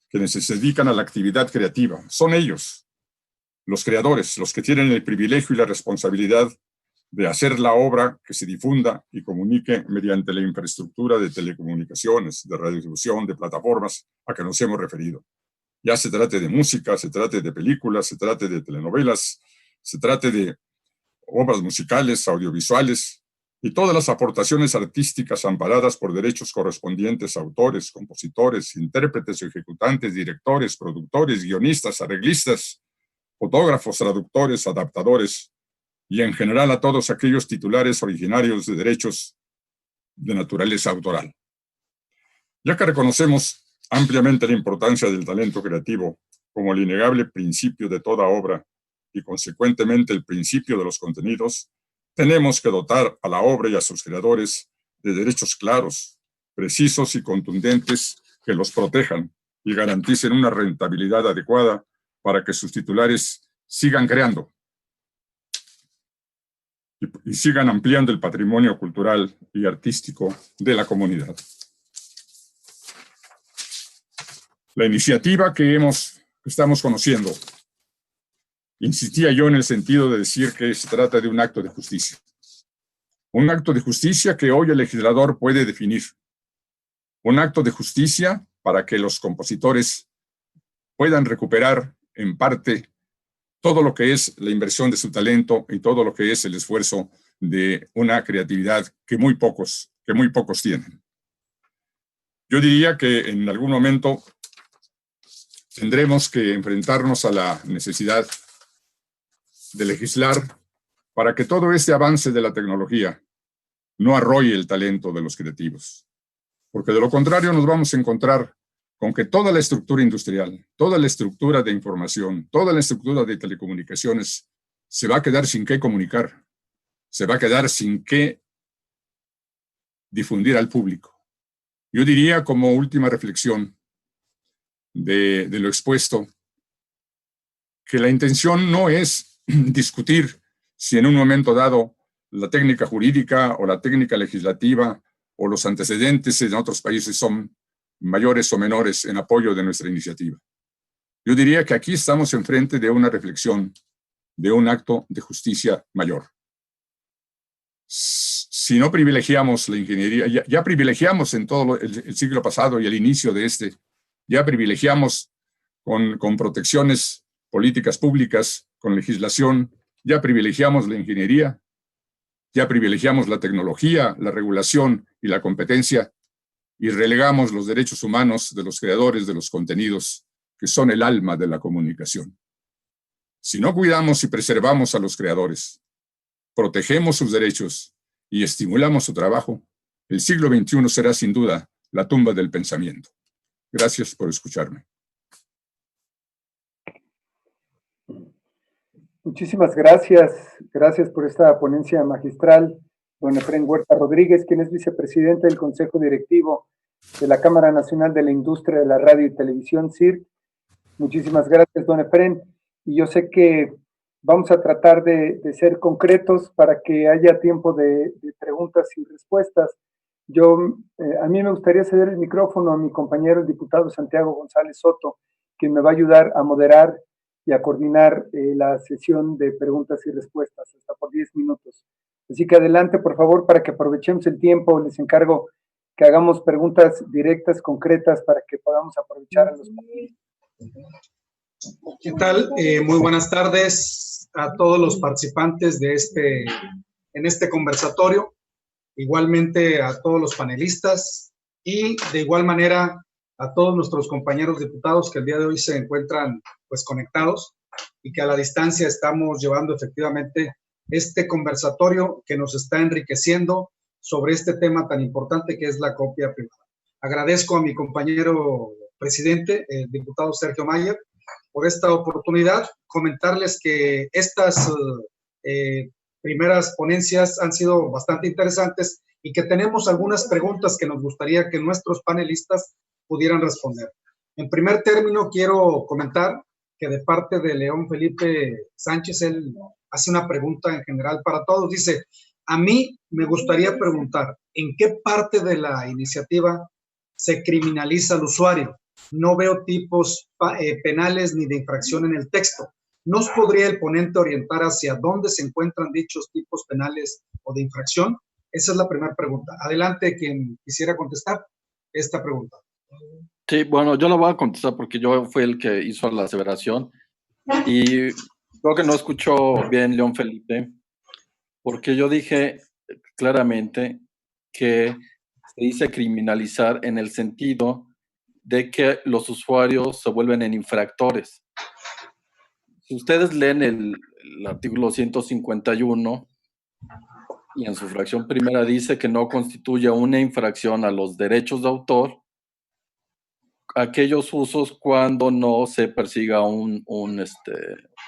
quienes se dedican a la actividad creativa. Son ellos, los creadores, los que tienen el privilegio y la responsabilidad de hacer la obra que se difunda y comunique mediante la infraestructura de telecomunicaciones, de radiodifusión, de plataformas a que nos hemos referido. Ya se trate de música, se trate de películas, se trate de telenovelas, se trate de obras musicales, audiovisuales, y todas las aportaciones artísticas amparadas por derechos correspondientes a autores, compositores, intérpretes, ejecutantes, directores, productores, guionistas, arreglistas, fotógrafos, traductores, adaptadores, y en general a todos aquellos titulares originarios de derechos de naturaleza autoral. Ya que reconocemos ampliamente la importancia del talento creativo como el innegable principio de toda obra y consecuentemente el principio de los contenidos, tenemos que dotar a la obra y a sus creadores de derechos claros, precisos y contundentes que los protejan y garanticen una rentabilidad adecuada para que sus titulares sigan creando y sigan ampliando el patrimonio cultural y artístico de la comunidad. La iniciativa que estamos conociendo, insistía yo en el sentido de decir que se trata de un acto de justicia. Un acto de justicia que hoy el legislador puede definir. Un acto de justicia para que los compositores puedan recuperar en parte todo lo que es la inversión de su talento y todo lo que es el esfuerzo de una creatividad que muy pocos tienen. Yo diría que en algún momento tendremos que enfrentarnos a la necesidad de legislar para que todo este avance de la tecnología no arrolle el talento de los creativos. Porque de lo contrario nos vamos a encontrar con que toda la estructura industrial, toda la estructura de información, toda la estructura de telecomunicaciones se va a quedar sin qué comunicar, se va a quedar sin qué difundir al público. Yo diría como última reflexión de lo expuesto, que la intención no es discutir si en un momento dado la técnica jurídica o la técnica legislativa o los antecedentes en otros países son mayores o menores en apoyo de nuestra iniciativa. Yo diría que aquí estamos enfrente de una reflexión, de un acto de justicia mayor. Si no privilegiamos la ingeniería, ya privilegiamos en todo el siglo pasado y el inicio de ya privilegiamos con protecciones políticas públicas, con legislación, ya privilegiamos la ingeniería, ya privilegiamos la tecnología, la regulación y la competencia, y relegamos los derechos humanos de los creadores de los contenidos, que son el alma de la comunicación. Si no cuidamos y preservamos a los creadores, protegemos sus derechos y estimulamos su trabajo, el siglo XXI será sin duda la tumba del pensamiento. Gracias por escucharme. Muchísimas gracias. Gracias por esta ponencia magistral, don Efrén Huerta Rodríguez, quien es vicepresidente del Consejo Directivo de la Cámara Nacional de la Industria de la Radio y Televisión, CIRC. Muchísimas gracias, don Efrén. Y yo sé que vamos a tratar de ser concretos para que haya tiempo de preguntas y respuestas. A mí me gustaría ceder el micrófono a mi compañero, el diputado Santiago González Soto, quien me va a ayudar a moderar y a coordinar la sesión de preguntas y respuestas, hasta por 10 minutos. Así que adelante, por favor, para que aprovechemos el tiempo. Les encargo que hagamos preguntas directas, concretas, para que podamos aprovechar a los panelistas. ¿Qué tal? Muy buenas tardes a todos los participantes en este conversatorio, igualmente a todos los panelistas y de igual manera a todos nuestros compañeros diputados que el día de hoy se encuentran pues conectados y que a la distancia estamos llevando efectivamente este conversatorio que nos está enriqueciendo sobre este tema tan importante que es la copia privada. Agradezco a mi compañero presidente, el diputado Sergio Mayer, por esta oportunidad. Comentarles que estas primeras ponencias han sido bastante interesantes y que tenemos algunas preguntas que nos gustaría que nuestros panelistas pudieran responder. En primer término, quiero comentar que de parte de León Felipe Sánchez, él hace una pregunta en general para todos. Dice, a mí me gustaría preguntar, ¿en qué parte de la iniciativa se criminaliza al usuario? No veo tipos penales ni de infracción en el texto. ¿Nos podría el ponente orientar hacia dónde se encuentran dichos tipos penales o de infracción? Esa es la primera pregunta. Adelante, quien quisiera contestar esta pregunta. Sí, bueno, yo la voy a contestar porque yo fui el que hizo la aseveración y creo que no escuchó bien León Felipe, porque yo dije claramente que se dice criminalizar en el sentido de que los usuarios se vuelven en infractores. Si ustedes leen el artículo 151 y en su fracción primera dice que no constituye una infracción a los derechos de autor aquellos usos cuando no se persiga un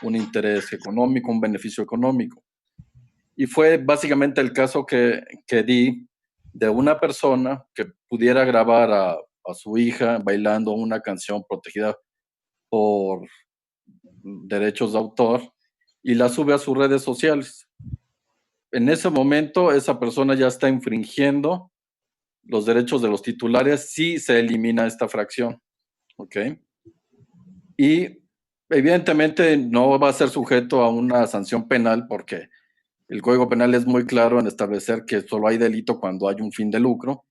interés económico, un beneficio económico. Y fue básicamente el caso que di de una persona que pudiera grabar a su hija bailando una canción protegida por derechos de autor y la sube a sus redes sociales. En ese momento, esa persona ya está infringiendo los derechos de los titulares si se elimina esta fracción. ¿Ok? Y evidentemente no va a ser sujeto a una sanción penal porque el Código Penal es muy claro en establecer que solo hay delito cuando hay un fin de lucro,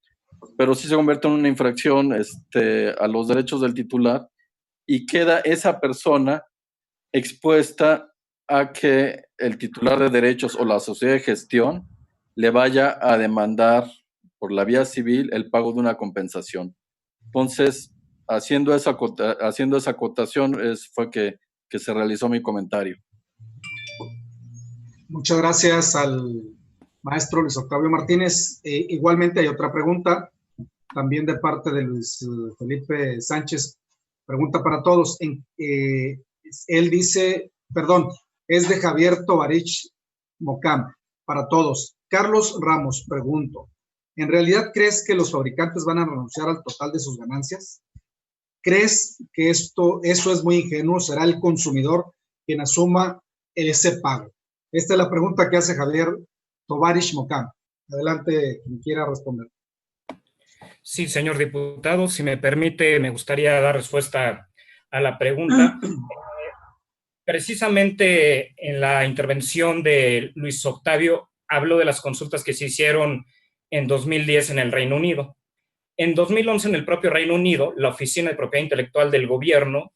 pero sí se convierte en una infracción a los derechos del titular y queda esa persona expuesta a que el titular de derechos o la sociedad de gestión le vaya a demandar por la vía civil el pago de una compensación. Entonces, haciendo esa acotación fue que se realizó mi comentario. Muchas gracias al maestro Luis Octavio Martínez. Igualmente hay otra pregunta, también de parte de Luis Felipe Sánchez. Pregunta para todos. Él dice, perdón, es de Javier Tovarich Mocam, para todos. Carlos Ramos, pregunto, ¿en realidad crees que los fabricantes van a renunciar al total de sus ganancias? ¿Crees que eso es muy ingenuo? ¿Será el consumidor quien asuma ese pago? Esta es la pregunta que hace Javier Tovarich Mocam. Adelante, quien quiera responder. Sí, señor diputado, si me permite, me gustaría dar respuesta a la pregunta. Precisamente en la intervención de Luis Octavio habló de las consultas que se hicieron en 2010 en el Reino Unido. En 2011, en el propio Reino Unido, la Oficina de Propiedad Intelectual del Gobierno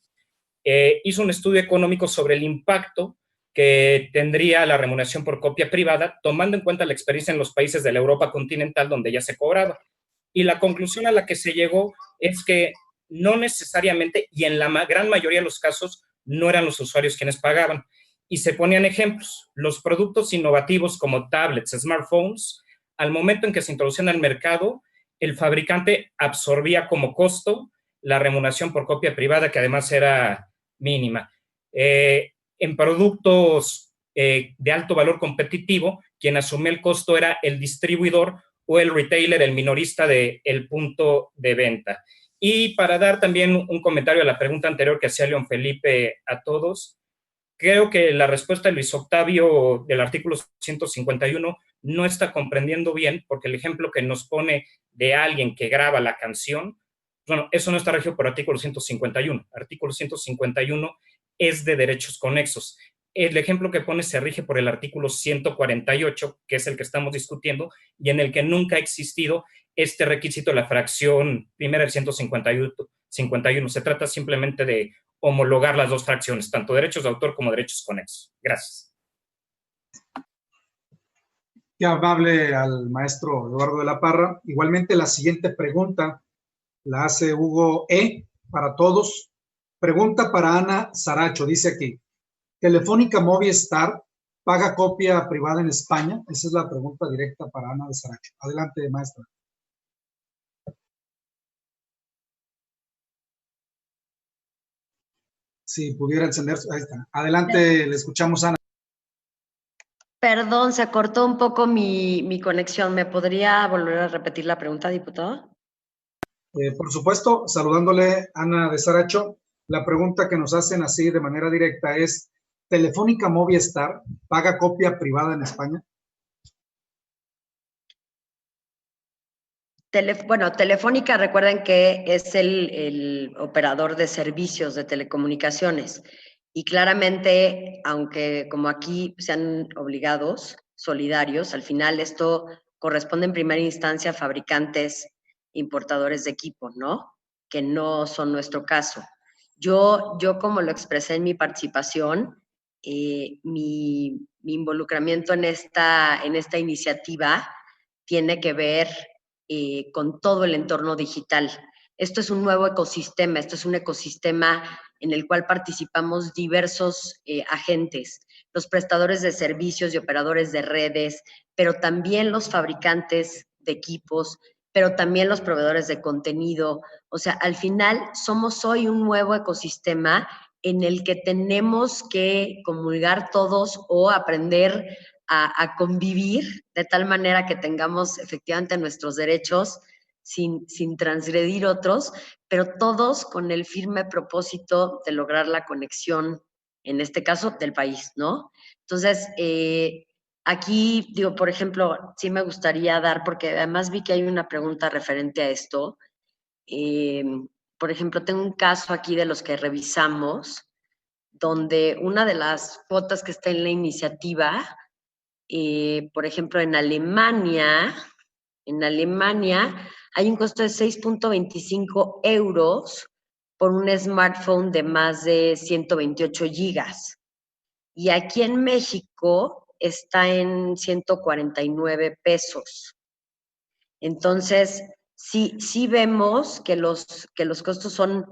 hizo un estudio económico sobre el impacto que tendría la remuneración por copia privada, tomando en cuenta la experiencia en los países de la Europa continental donde ya se cobraba. Y la conclusión a la que se llegó es que no necesariamente, y en la gran mayoría de los casos, no eran los usuarios quienes pagaban. Y se ponían ejemplos. Los productos innovativos como tablets, smartphones, al momento en que se introducían al mercado, el fabricante absorbía como costo la remuneración por copia privada, que además era mínima. En productos de alto valor competitivo, quien asumía el costo era el distribuidor o el retailer, el minorista del punto de venta. Y para dar también un comentario a la pregunta anterior que hacía León Felipe a todos, creo que la respuesta de Luis Octavio del artículo 151 no está comprendiendo bien, porque el ejemplo que nos pone de alguien que graba la canción, bueno, eso no está regido por artículo 151. Artículo 151 es de derechos conexos. el ejemplo que pone se rige por el artículo 148, que es el que estamos discutiendo, y en el que nunca ha existido este requisito de la fracción primera del 151. Se trata simplemente de homologar las dos fracciones, tanto derechos de autor como derechos conexos. Gracias. Qué amable al maestro Eduardo de la Parra. Igualmente, la siguiente pregunta la hace Hugo E. para todos. Pregunta para Ana Saracho. Dice aquí, ¿Telefónica Movistar paga copia privada en España? Esa es la pregunta directa para Ana de Saracho. Adelante, maestra. Si pudiera encender, ahí está. Adelante, le escuchamos, Ana. Perdón, se cortó un poco mi conexión. ¿Me podría volver a repetir la pregunta, diputado? Por supuesto, saludándole Ana de Saracho, la pregunta que nos hacen así de manera directa es, ¿Telefónica Movistar paga copia privada en España? Bueno, Telefónica, recuerden que es el operador de servicios de telecomunicaciones y claramente, aunque como aquí sean obligados, solidarios, al final esto corresponde en primera instancia a fabricantes, importadores de equipo, ¿no? Que no son nuestro caso. Yo como lo expresé en mi participación, mi involucramiento en esta iniciativa tiene que ver con todo el entorno digital. Esto es un nuevo ecosistema, esto es un ecosistema en el cual participamos diversos agentes, los prestadores de servicios y operadores de redes, pero también los fabricantes de equipos, pero también los proveedores de contenido. O sea, al final somos hoy un nuevo ecosistema en el que tenemos que comulgar todos o aprender a convivir de tal manera que tengamos efectivamente nuestros derechos sin transgredir otros, pero todos con el firme propósito de lograr la conexión, en este caso, del país, ¿no? Entonces, aquí, digo, por ejemplo, sí me gustaría dar, porque además vi que hay una pregunta referente a esto. Por ejemplo, tengo un caso aquí de los que revisamos, donde una de las cuotas que está en la iniciativa, por ejemplo, en Alemania hay un costo de 6.25 euros por un smartphone de más de 128 gigas. Y aquí en México está en 149 pesos. Entonces, sí vemos que los costos son,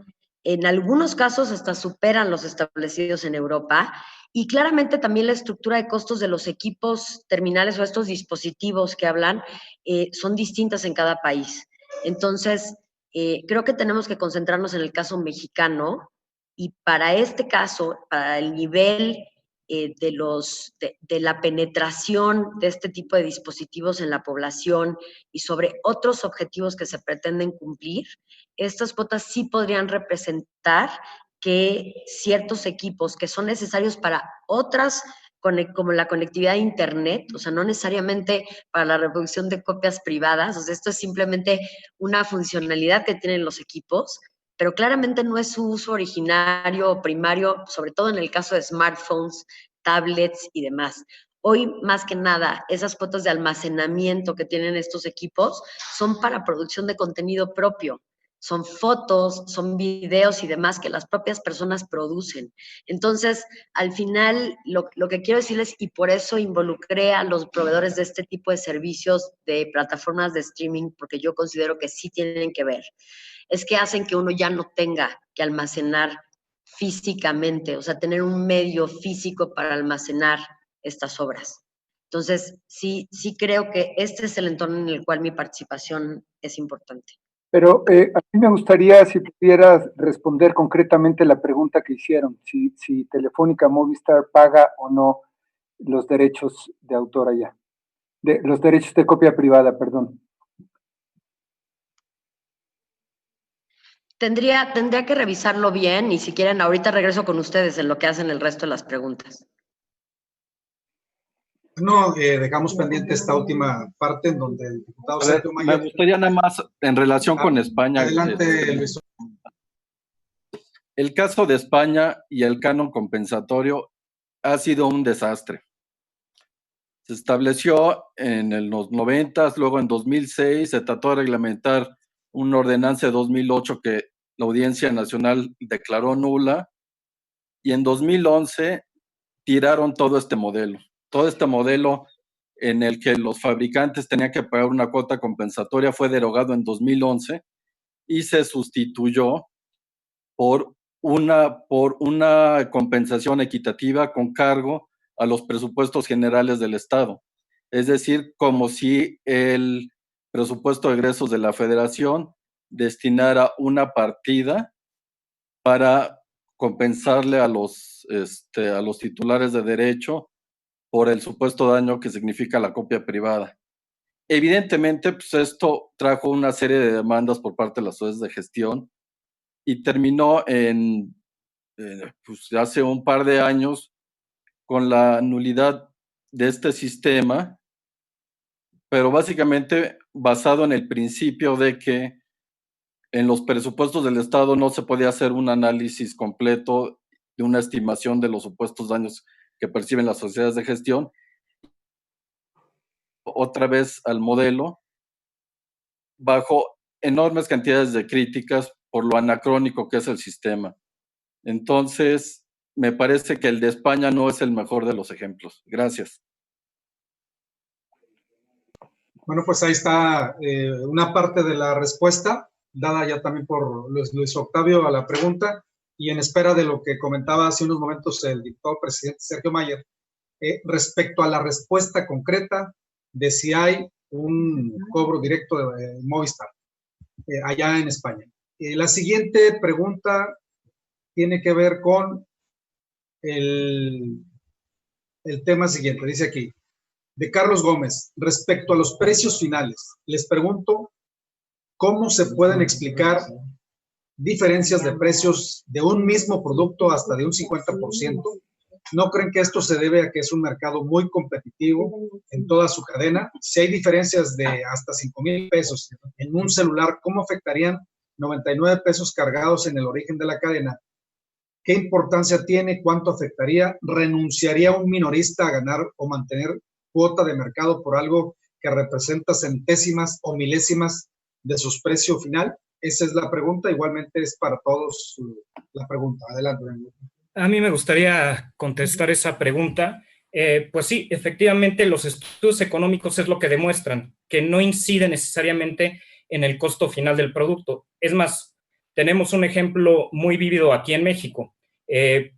en algunos casos hasta superan los establecidos en Europa, y claramente también la estructura de costos de los equipos terminales o estos dispositivos que hablan son distintas en cada país. Entonces, creo que tenemos que concentrarnos en el caso mexicano, y para este caso, para el nivel de la penetración de este tipo de dispositivos en la población y sobre otros objetivos que se pretenden cumplir, estas cuotas sí podrían representar que ciertos equipos que son necesarios para otras, como la conectividad a Internet, o sea, no necesariamente para la reproducción de copias privadas, o sea, esto es simplemente una funcionalidad que tienen los equipos, pero claramente no es su uso originario o primario, sobre todo en el caso de smartphones, tablets y demás. Hoy, más que nada, esas cuotas de almacenamiento que tienen estos equipos son para producción de contenido propio. Son fotos, son videos y demás que las propias personas producen. Entonces, al final, lo que quiero decirles, y por eso involucré a los proveedores de este tipo de servicios de plataformas de streaming, porque yo considero que sí tienen que ver, es que hacen que uno ya no tenga que almacenar físicamente, o sea, tener un medio físico para almacenar estas obras. Entonces, sí creo que este es el entorno en el cual mi participación es importante. Pero a mí me gustaría si pudieras responder concretamente la pregunta que hicieron, si Telefónica Movistar paga o no los derechos de autor allá, los derechos de copia privada, perdón. Tendría que revisarlo bien y si quieren ahorita regreso con ustedes en lo que hacen el resto de las preguntas. No, dejamos pendiente esta última parte en donde el diputado Sergio Mayer... Me gustaría nada más en relación con España. Adelante, Luis. El caso de España y el canon compensatorio, ha sido un desastre. Se estableció en los 90, luego en 2006 se trató de reglamentar una ordenanza de 2008 que la Audiencia Nacional declaró nula, y en 2011 tiraron todo este modelo en el que los fabricantes tenían que pagar una cuota compensatoria. Fue derogado en 2011 y se sustituyó por una compensación equitativa con cargo a los presupuestos generales del Estado. Es decir, como si el presupuesto de egresos de la Federación destinara una partida para compensarle a los titulares de derecho por el supuesto daño que significa la copia privada. Evidentemente, pues esto trajo una serie de demandas por parte de las sociedades de gestión y terminó pues hace un par de años con la nulidad de este sistema, pero básicamente basado en el principio de que en los presupuestos del Estado no se podía hacer un análisis completo de una estimación de los supuestos daños que perciben las sociedades de gestión. Otra vez al modelo, bajo enormes cantidades de críticas por lo anacrónico que es el sistema. Entonces, me parece que el de España no es el mejor de los ejemplos. Gracias. Bueno, pues ahí está una parte de la respuesta, dada ya también por Luis Octavio a la pregunta, y en espera de lo que comentaba hace unos momentos el diputado presidente Sergio Mayer, respecto a la respuesta concreta de si hay un cobro directo de Movistar allá en España. La siguiente pregunta tiene que ver con el tema siguiente. Dice aquí, de Carlos Gómez, respecto a los precios finales, les pregunto cómo se pueden explicar diferencias de precios de un mismo producto hasta de un 50%. ¿No creen que esto se debe a que es un mercado muy competitivo en toda su cadena? Si hay diferencias de hasta 5,000 pesos en un celular, ¿cómo afectarían 99 pesos cargados en el origen de la cadena? ¿Qué importancia tiene? ¿Cuánto afectaría? ¿Renunciaría un minorista a ganar o mantener cuota de mercado por algo que representa centésimas o milésimas de su precio final? Esa es la pregunta. Igualmente es para todos la pregunta. Adelante. A mí me gustaría contestar esa pregunta. Pues sí, efectivamente los estudios económicos es lo que demuestran, que no incide necesariamente en el costo final del producto. Es más, tenemos un ejemplo muy vívido aquí en México.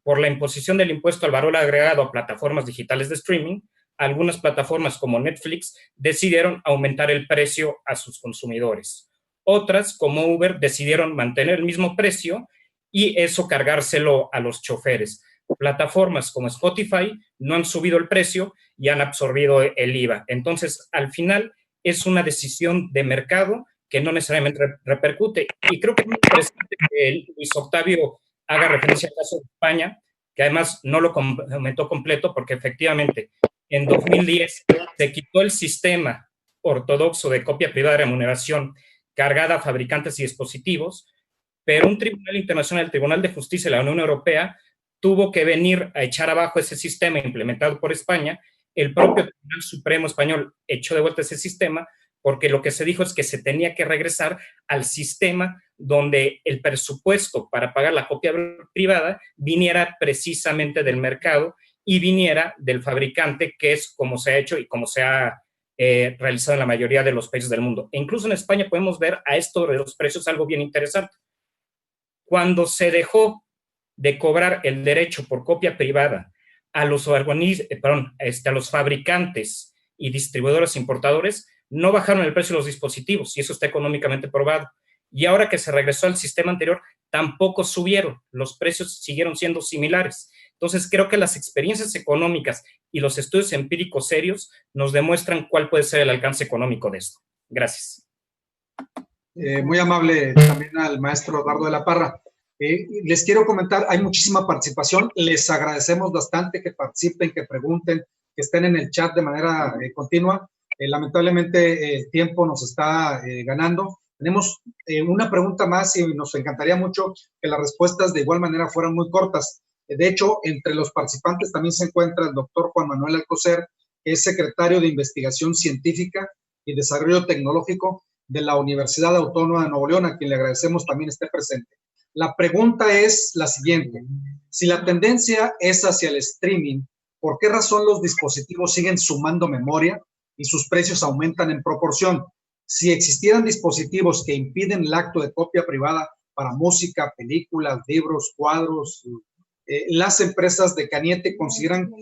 Por la imposición del impuesto al valor agregado a plataformas digitales de streaming, algunas plataformas como Netflix decidieron aumentar el precio a sus consumidores. Otras, como Uber, decidieron mantener el mismo precio y eso cargárselo a los choferes. Plataformas como Spotify no han subido el precio y han absorbido el IVA. Entonces, al final, es una decisión de mercado que no necesariamente repercute. Y creo que es muy interesante que Luis Octavio haga referencia al caso de España, que además no lo comentó completo, porque efectivamente en 2010 se quitó el sistema ortodoxo de copia privada de remuneración cargada a fabricantes y dispositivos, pero un tribunal internacional, el Tribunal de Justicia de la Unión Europea, tuvo que venir a echar abajo ese sistema implementado por España. El propio Tribunal Supremo Español echó de vuelta ese sistema porque lo que se dijo es que se tenía que regresar al sistema donde el presupuesto para pagar la copia privada viniera precisamente del mercado y viniera del fabricante, que es como se ha hecho y como se ha realizado en la mayoría de los países del mundo. E incluso en España podemos ver a esto de los precios algo bien interesante. Cuando se dejó de cobrar el derecho por copia privada a los fabricantes y distribuidores importadores, no bajaron el precio de los dispositivos, y eso está económicamente probado. Y ahora que se regresó al sistema anterior, tampoco subieron, los precios siguieron siendo similares. Entonces, creo que las experiencias económicas y los estudios empíricos serios nos demuestran cuál puede ser el alcance económico de esto. Gracias. Muy amable también al maestro Eduardo de la Parra. Les quiero comentar, hay muchísima participación, les agradecemos bastante que participen, que pregunten, que estén en el chat de manera continua. Lamentablemente el tiempo nos está ganando. Tenemos una pregunta más y nos encantaría mucho que las respuestas de igual manera fueran muy cortas. De hecho, entre los participantes también se encuentra el doctor Juan Manuel Alcocer, que es secretario de Investigación Científica y Desarrollo Tecnológico de la Universidad Autónoma de Nuevo León, a quien le agradecemos también esté presente. La pregunta es la siguiente: si la tendencia es hacia el streaming, ¿por qué razón los dispositivos siguen sumando memoria y sus precios aumentan en proporción? Si existieran dispositivos que impiden el acto de copia privada para música, películas, libros, cuadros, las empresas de Cañete consideran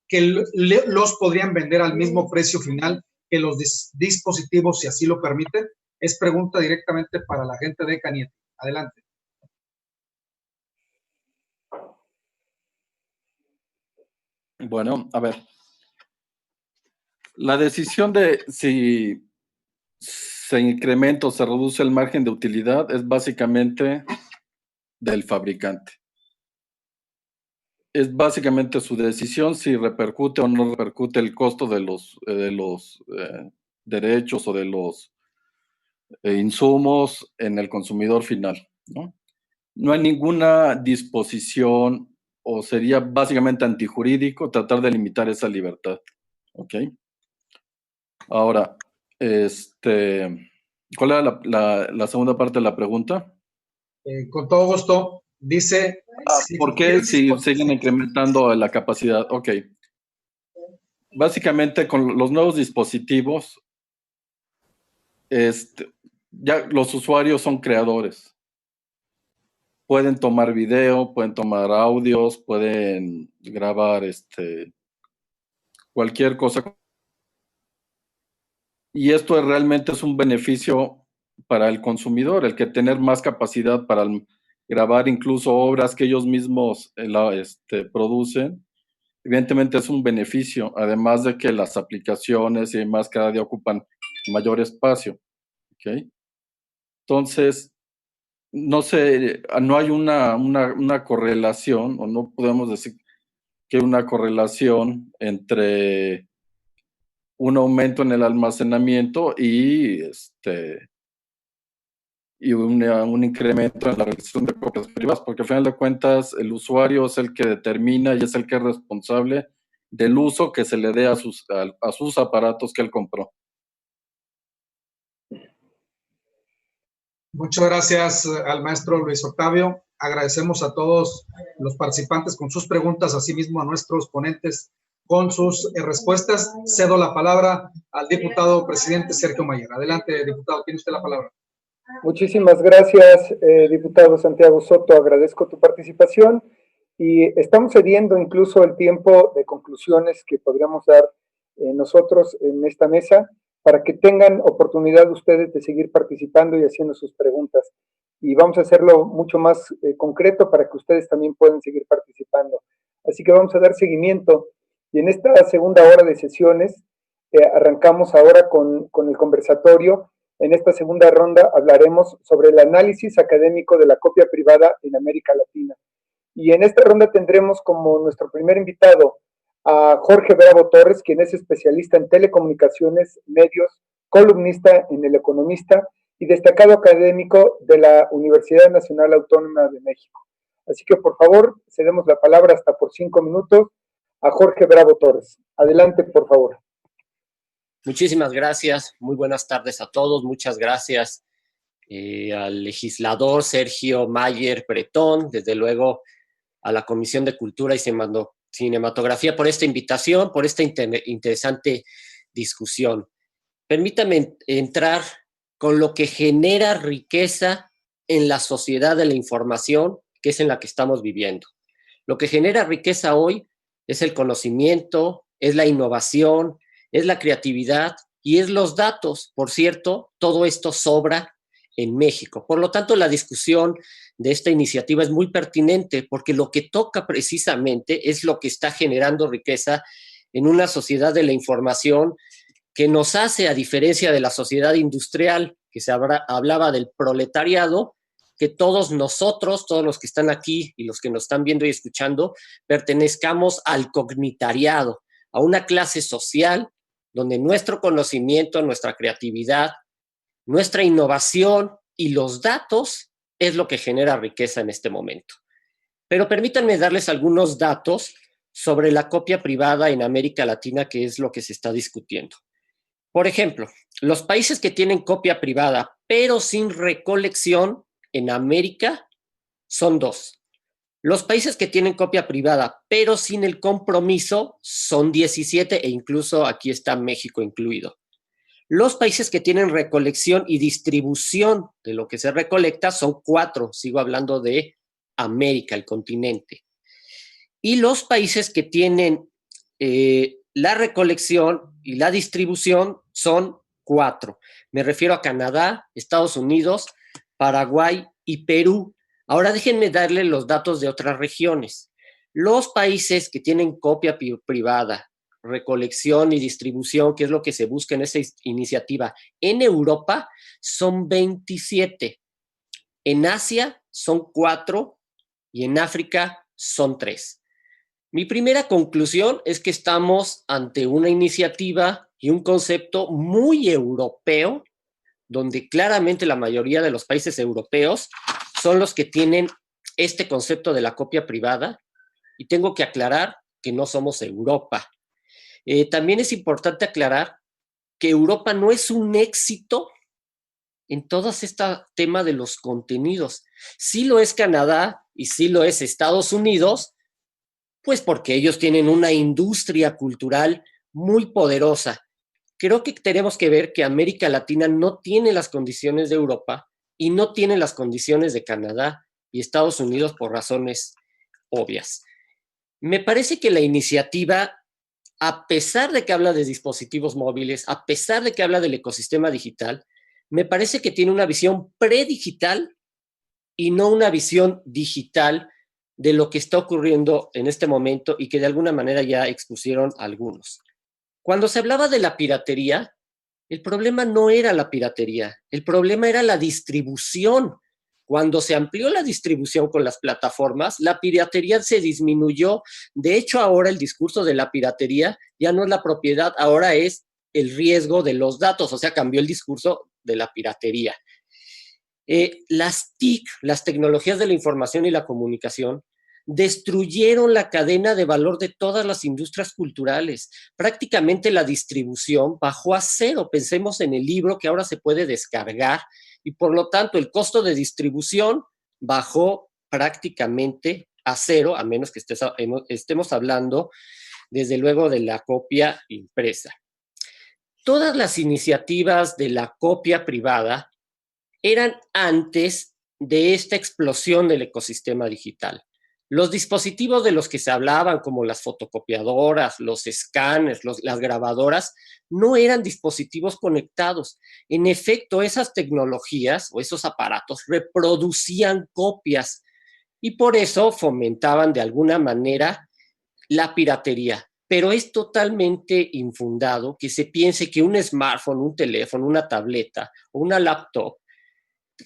que los podrían vender al mismo precio final que los dispositivos, si así lo permiten. Es pregunta directamente para la gente de Cañete. Adelante. Bueno, a ver. La decisión de si se incrementa o se reduce el margen de utilidad es básicamente del fabricante. Es básicamente su decisión si repercute o no repercute el costo de los derechos o de los insumos en el consumidor final, ¿no? No hay ninguna disposición, o sería básicamente antijurídico tratar de limitar esa libertad, ¿ok? Ahora, ¿cuál era la segunda parte de la pregunta? Con todo gusto. Dice... ¿Por qué si siguen incrementando la capacidad? Ok. Básicamente con los nuevos dispositivos, ya los usuarios son creadores. Pueden tomar video, pueden tomar audios, pueden grabar cualquier cosa. Y esto realmente es un beneficio para el consumidor, el que tener más capacidad para grabar incluso obras que ellos mismos producen. Evidentemente es un beneficio, además de que las aplicaciones y demás cada día ocupan mayor espacio. ¿Okay? Entonces, no sé, no hay una correlación, o no podemos decir que hay una correlación entre un aumento en el almacenamiento y un incremento en la realización de copias privadas, porque al final de cuentas el usuario es el que determina y es el que es responsable del uso que se le dé a sus aparatos que él compró. Muchas gracias al maestro Luis Octavio. Agradecemos a todos los participantes con sus preguntas, asimismo a nuestros ponentes con sus respuestas. Cedo la palabra al diputado presidente Sergio Mayer. Adelante, diputado, tiene usted la palabra. Muchísimas gracias, diputado Santiago Soto. Agradezco tu participación y estamos cediendo incluso el tiempo de conclusiones que podríamos dar nosotros en esta mesa para que tengan oportunidad ustedes de seguir participando y haciendo sus preguntas. Y vamos a hacerlo mucho más concreto para que ustedes también puedan seguir participando. Así que vamos a dar seguimiento. Y en esta segunda hora de sesiones arrancamos ahora con el conversatorio. En esta segunda ronda hablaremos sobre el análisis académico de la copia privada en América Latina. Y en esta ronda tendremos como nuestro primer invitado a Jorge Bravo Torres, quien es especialista en telecomunicaciones, medios, columnista en El Economista y destacado académico de la Universidad Nacional Autónoma de México. Así que, por favor, cedemos la palabra hasta por 5 minutos a Jorge Bravo Torres. Adelante, por favor. Muchísimas gracias. Muy buenas tardes a todos. Muchas gracias al legislador Sergio Mayer Bretón, desde luego a la Comisión de Cultura y Cinematografía por esta invitación, por esta interesante discusión. Permítame entrar con lo que genera riqueza en la sociedad de la información, que es en la que estamos viviendo. Lo que genera riqueza hoy es el conocimiento, es la innovación, es la creatividad y es los datos. Por cierto, todo esto sobra en México. Por lo tanto, la discusión de esta iniciativa es muy pertinente porque lo que toca precisamente es lo que está generando riqueza en una sociedad de la información que nos hace, a diferencia de la sociedad industrial, que se hablaba del proletariado, que todos nosotros, todos los que están aquí y los que nos están viendo y escuchando, pertenezcamos al cognitariado, a una clase social donde nuestro conocimiento, nuestra creatividad, nuestra innovación y los datos es lo que genera riqueza en este momento. Pero permítanme darles algunos datos sobre la copia privada en América Latina, que es lo que se está discutiendo. Por ejemplo, los países que tienen copia privada, pero sin recolección en América, son 2. Los países que tienen copia privada, pero sin el compromiso, son 17, e incluso aquí está México incluido. Los países que tienen recolección y distribución de lo que se recolecta son 4. Sigo hablando de América, el continente. Y los países que tienen la recolección y la distribución son 4. Me refiero a Canadá, Estados Unidos, Paraguay y Perú. Ahora déjenme darle los datos de otras regiones. Los países que tienen copia privada, recolección y distribución, que es lo que se busca en esta iniciativa, en Europa son 27. En Asia son 4 y en África son 3. Mi primera conclusión es que estamos ante una iniciativa y un concepto muy europeo, donde claramente la mayoría de los países europeos son los que tienen este concepto de la copia privada, y tengo que aclarar que no somos Europa. También es importante aclarar que Europa no es un éxito en todo este tema de los contenidos. Sí lo es Canadá y sí lo es Estados Unidos, pues porque ellos tienen una industria cultural muy poderosa. Creo que tenemos que ver que América Latina no tiene las condiciones de Europa y no tiene las condiciones de Canadá y Estados Unidos por razones obvias. Me parece que la iniciativa, a pesar de que habla de dispositivos móviles, a pesar de que habla del ecosistema digital, me parece que tiene una visión predigital y no una visión digital de lo que está ocurriendo en este momento y que de alguna manera ya expusieron algunos. Cuando se hablaba de la piratería, el problema no era la piratería, el problema era la distribución. Cuando se amplió la distribución con las plataformas, la piratería se disminuyó. De hecho, ahora el discurso de la piratería ya no es la propiedad, ahora es el riesgo de los datos, o sea, cambió el discurso de la piratería. Las TIC, las tecnologías de la información y la comunicación, destruyeron la cadena de valor de todas las industrias culturales. Prácticamente la distribución bajó a 0. Pensemos en el libro que ahora se puede descargar y por lo tanto el costo de distribución bajó prácticamente a 0, a menos que estemos hablando desde luego de la copia impresa. Todas las iniciativas de la copia privada eran antes de esta explosión del ecosistema digital. Los dispositivos de los que se hablaban, como las fotocopiadoras, los escáneres, las grabadoras, no eran dispositivos conectados. En efecto, esas tecnologías o esos aparatos reproducían copias y por eso fomentaban de alguna manera la piratería. Pero es totalmente infundado que se piense que un smartphone, un teléfono, una tableta o una laptop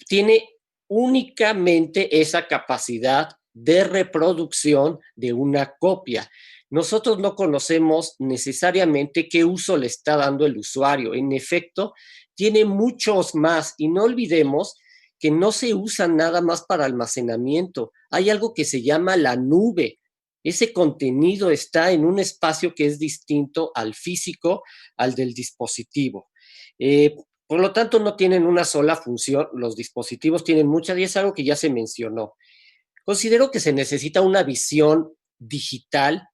tiene únicamente esa capacidad de reproducción de una copia. Nosotros no conocemos necesariamente qué uso le está dando el usuario. En efecto, tiene muchos más y no olvidemos que no se usa nada más para almacenamiento. Hay algo que se llama la nube. Ese contenido está en un espacio que es distinto al físico, al del dispositivo. Por lo tanto, no tienen una sola función. Los dispositivos tienen muchas y es algo que ya se mencionó. Considero que se necesita una visión digital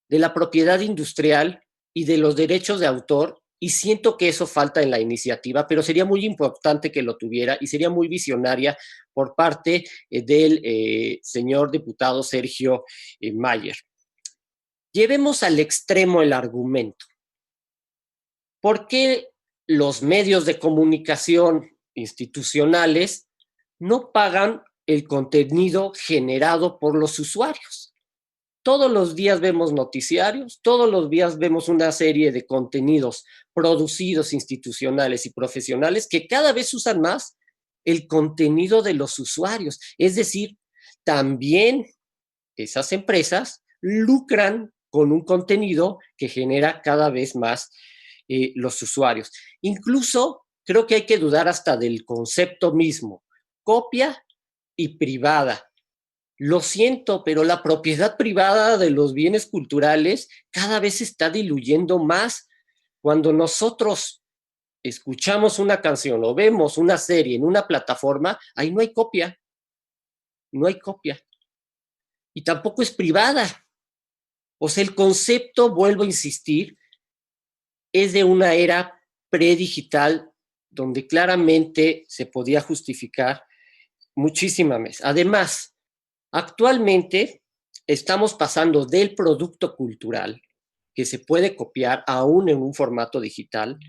de la propiedad industrial y de los derechos de autor, y siento que eso falta en la iniciativa, pero sería muy importante que lo tuviera y sería muy visionaria por parte del señor diputado Sergio Mayer. Llevemos al extremo el argumento. ¿Por qué los medios de comunicación institucionales no pagan el contenido generado por los usuarios? Todos los días vemos noticiarios, todos los días vemos una serie de contenidos producidos institucionales y profesionales que cada vez usan más el contenido de los usuarios. Es decir, también esas empresas lucran con un contenido que genera cada vez más los usuarios. Incluso creo que hay que dudar hasta del concepto mismo, copia y privada. Lo siento, pero la propiedad privada de los bienes culturales cada vez se está diluyendo más. Cuando nosotros escuchamos una canción o vemos una serie en una plataforma, ahí no hay copia, no hay copia. Y tampoco es privada. O sea, el concepto, vuelvo a insistir, es de una era predigital donde claramente se podía justificar muchísimas veces. Además, actualmente estamos pasando del producto cultural, que se puede copiar aún en un formato digital,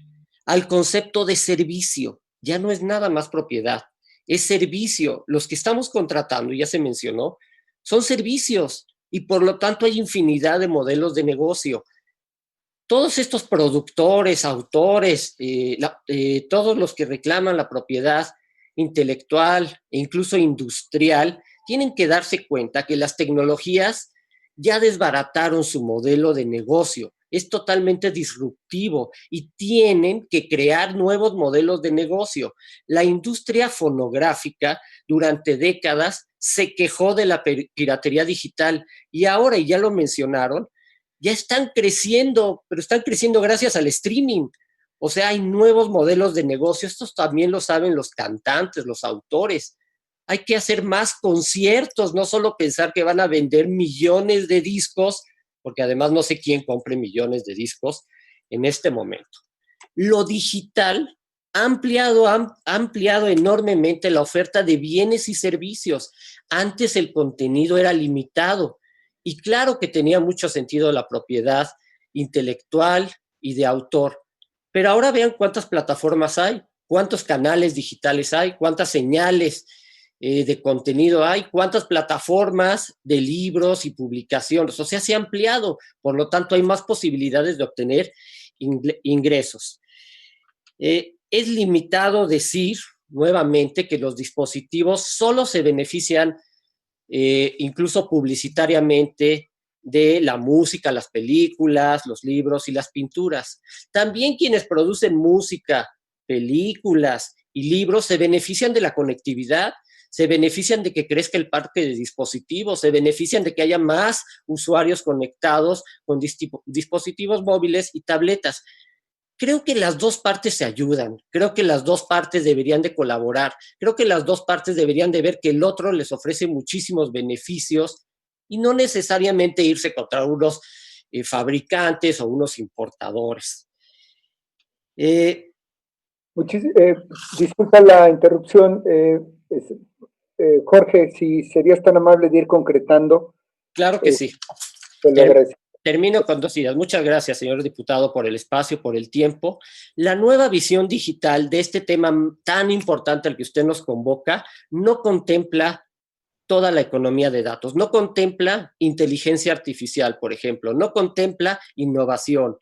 al concepto de servicio. Ya no es nada más propiedad, es servicio. Los que estamos contratando, ya se mencionó, son servicios y por lo tanto hay infinidad de modelos de negocio. Todos estos productores, autores, todos los que reclaman la propiedad intelectual e incluso industrial, tienen que darse cuenta que las tecnologías ya desbarataron su modelo de negocio. Es totalmente disruptivo y tienen que crear nuevos modelos de negocio. La industria fonográfica durante décadas se quejó de la piratería digital y ahora, y ya lo mencionaron, ya están creciendo, pero están creciendo gracias al streaming. O sea, hay nuevos modelos de negocio. Estos también lo saben los cantantes, los autores. Hay que hacer más conciertos, no solo pensar que van a vender millones de discos, porque además no sé quién compre millones de discos en este momento. Lo digital ha ampliado enormemente la oferta de bienes y servicios. Antes el contenido era limitado y claro que tenía mucho sentido la propiedad intelectual y de autor, pero ahora vean cuántas plataformas hay, cuántos canales digitales hay, cuántas señales de contenido hay, cuántas plataformas de libros y publicaciones. O sea, se ha ampliado, por lo tanto hay más posibilidades de obtener ingresos. Es limitado decir nuevamente que los dispositivos solo se benefician incluso publicitariamente de la música, las películas, los libros y las pinturas. También quienes producen música, películas y libros se benefician de la conectividad, se benefician de que crezca el parque de dispositivos, se benefician de que haya más usuarios conectados con dispositivos móviles y tabletas. Creo que las dos partes se ayudan, creo que las dos partes deberían de colaborar, creo que las dos partes deberían de ver que el otro les ofrece muchísimos beneficios y no necesariamente irse contra unos fabricantes o unos importadores. Disculpa la interrupción, Jorge, si serías tan amable de ir concretando. Claro que sí. Te lo agradezco. Termino con 2 ideas. Muchas gracias, señor diputado, por el espacio, por el tiempo. La nueva visión digital de este tema tan importante al que usted nos convoca no contempla toda la economía de datos, no contempla inteligencia artificial, por ejemplo, no contempla innovación.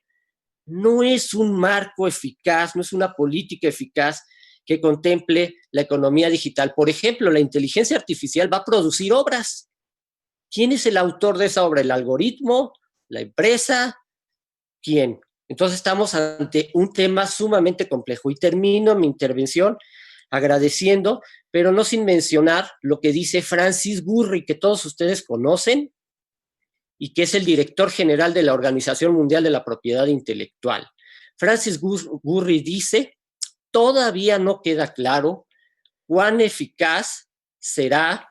No es un marco eficaz, no es una política eficaz que contemple la economía digital. Por ejemplo, la inteligencia artificial va a producir obras. ¿Quién es el autor de esa obra? ¿El algoritmo? ¿La empresa? ¿Quién? Entonces estamos ante un tema sumamente complejo y termino mi intervención agradeciendo, pero no sin mencionar lo que dice Francis Gurry, que todos ustedes conocen y que es el director general de la Organización Mundial de la Propiedad Intelectual. Francis Gurry dice, todavía no queda claro cuán eficaz será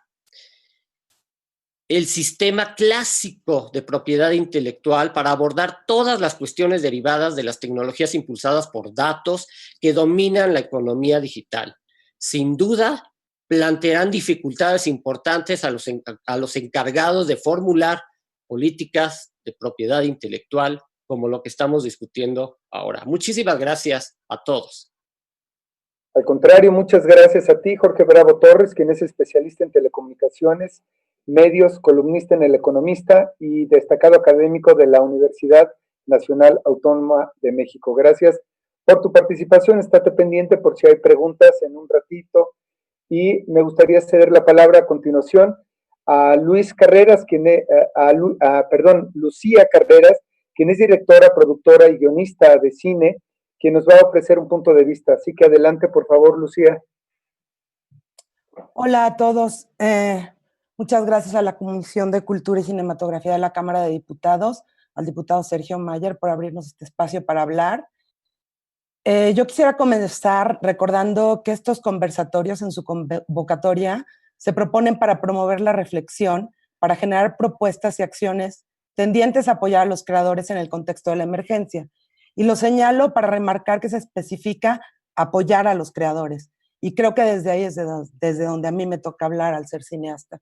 el sistema clásico de propiedad intelectual para abordar todas las cuestiones derivadas de las tecnologías impulsadas por datos que dominan la economía digital. Sin duda, plantearán dificultades importantes a los encargados de formular políticas de propiedad intelectual como lo que estamos discutiendo ahora. Muchísimas gracias a todos. Al contrario, muchas gracias a ti, Jorge Bravo Torres, quien es especialista en telecomunicaciones, medios, columnista en El Economista y destacado académico de la Universidad Nacional Autónoma de México. Gracias por tu participación. Estate pendiente por si hay preguntas en un ratito. Y me gustaría ceder la palabra a continuación a Luis Carreras, Lucía Carreras, quien es directora, productora y guionista de cine, quien nos va a ofrecer un punto de vista. Así que adelante, por favor, Lucía. Hola a todos. Muchas gracias a la Comisión de Cultura y Cinematografía de la Cámara de Diputados, al diputado Sergio Mayer por abrirnos este espacio para hablar. Yo quisiera comenzar recordando que estos conversatorios en su convocatoria se proponen para promover la reflexión, para generar propuestas y acciones tendientes a apoyar a los creadores en el contexto de la emergencia. Y lo señalo para remarcar que se especifica apoyar a los creadores. Y creo que desde ahí es desde donde a mí me toca hablar al ser cineasta.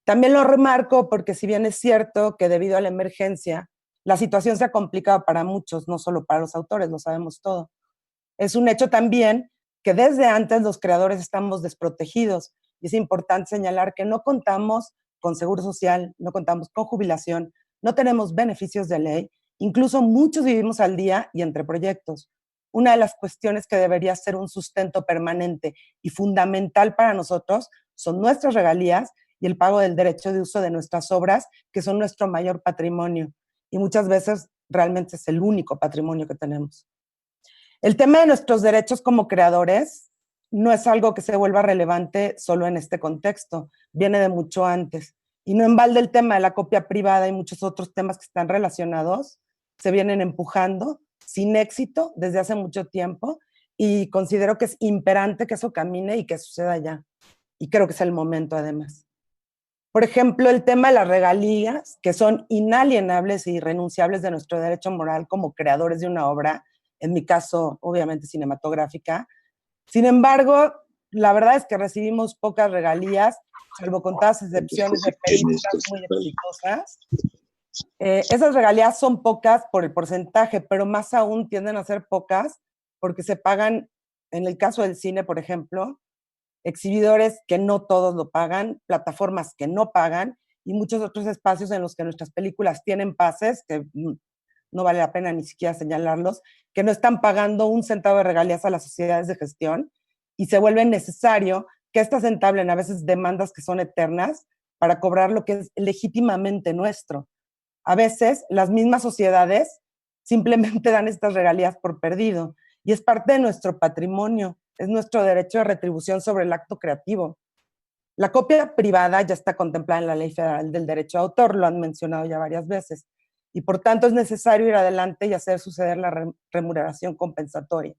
También lo remarco porque si bien es cierto que debido a la emergencia, la situación se ha complicado para muchos, no solo para los autores, lo sabemos todo. Es un hecho también que desde antes los creadores estamos desprotegidos y es importante señalar que no contamos con seguro social, no contamos con jubilación, no tenemos beneficios de ley, incluso muchos vivimos al día y entre proyectos. Una de las cuestiones que debería ser un sustento permanente y fundamental para nosotros son nuestras regalías y el pago del derecho de uso de nuestras obras, que son nuestro mayor patrimonio y muchas veces realmente es el único patrimonio que tenemos. El tema de nuestros derechos como creadores no es algo que se vuelva relevante solo en este contexto, viene de mucho antes. Y no en balde el tema de la copia privada y muchos otros temas que están relacionados se vienen empujando sin éxito desde hace mucho tiempo y considero que es imperante que eso camine y que suceda ya. Y creo que es el momento además. Por ejemplo, el tema de las regalías, que son inalienables e irrenunciables de nuestro derecho moral como creadores de una obra, en mi caso, obviamente, cinematográfica. Sin embargo, la verdad es que recibimos pocas regalías, salvo contadas excepciones de películas muy exitosas. Esas regalías son pocas por el porcentaje, pero más aún tienden a ser pocas porque se pagan, en el caso del cine, por ejemplo, exhibidores que no todos lo pagan, plataformas que no pagan y muchos otros espacios en los que nuestras películas tienen pases, que no vale la pena ni siquiera señalarlos, que no están pagando un centavo de regalías a las sociedades de gestión y se vuelve necesario que estas entablen a veces demandas que son eternas para cobrar lo que es legítimamente nuestro. A veces las mismas sociedades simplemente dan estas regalías por perdido y es parte de nuestro patrimonio, es nuestro derecho de retribución sobre el acto creativo. La copia privada ya está contemplada en la Ley Federal del Derecho de Autor, lo han mencionado ya varias veces, y por tanto es necesario ir adelante y hacer suceder la remuneración compensatoria.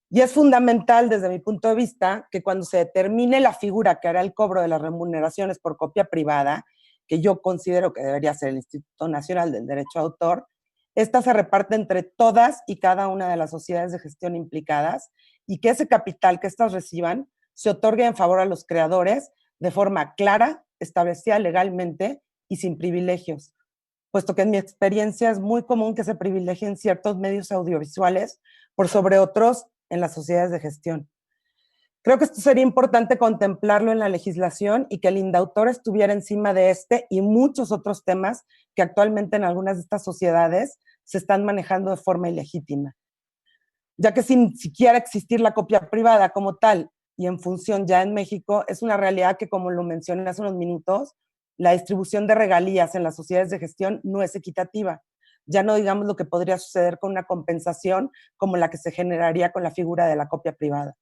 Y es fundamental desde mi punto de vista que cuando se determine la figura que hará el cobro de las remuneraciones por copia privada, que yo considero que debería ser el Instituto Nacional del Derecho de Autor, esta se reparte entre todas y cada una de las sociedades de gestión implicadas y que ese capital que éstas reciban se otorgue en favor a los creadores de forma clara, establecida legalmente y sin privilegios, puesto que en mi experiencia es muy común que se privilegien ciertos medios audiovisuales por sobre otros en las sociedades de gestión. Creo que esto sería importante contemplarlo en la legislación y que el INDAUTOR estuviera encima de este y muchos otros temas que actualmente en algunas de estas sociedades se están manejando de forma ilegítima. Ya que sin siquiera existir la copia privada como tal y en función ya en México, es una realidad que, como lo mencioné hace unos minutos, la distribución de regalías en las sociedades de gestión no es equitativa. Ya no digamos lo que podría suceder con una compensación como la que se generaría con la figura de la copia privada.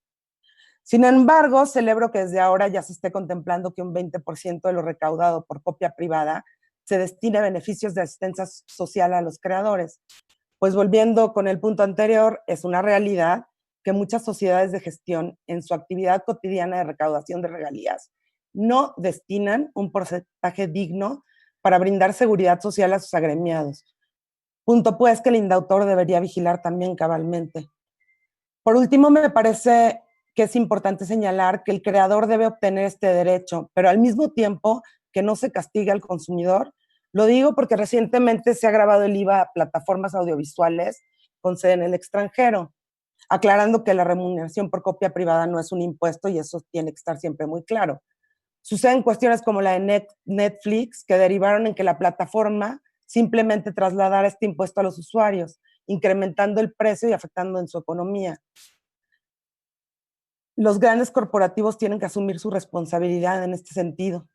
Sin embargo, celebro que desde ahora ya se esté contemplando que un 20% de lo recaudado por copia privada se destine a beneficios de asistencia social a los creadores. Pues volviendo con el punto anterior, es una realidad que muchas sociedades de gestión en su actividad cotidiana de recaudación de regalías no destinan un porcentaje digno para brindar seguridad social a sus agremiados. Punto pues que el INDAUTOR debería vigilar también cabalmente. Por último, me parece que es importante señalar que el creador debe obtener este derecho, pero al mismo tiempo que no se castigue al consumidor. Lo digo porque recientemente se ha grabado el IVA a plataformas audiovisuales con sede en el extranjero, aclarando que la remuneración por copia privada no es un impuesto y eso tiene que estar siempre muy claro. Suceden cuestiones como la de Netflix que derivaron en que la plataforma simplemente trasladara este impuesto a los usuarios, incrementando el precio y afectando en su economía. Los grandes corporativos tienen que asumir su responsabilidad en este sentido.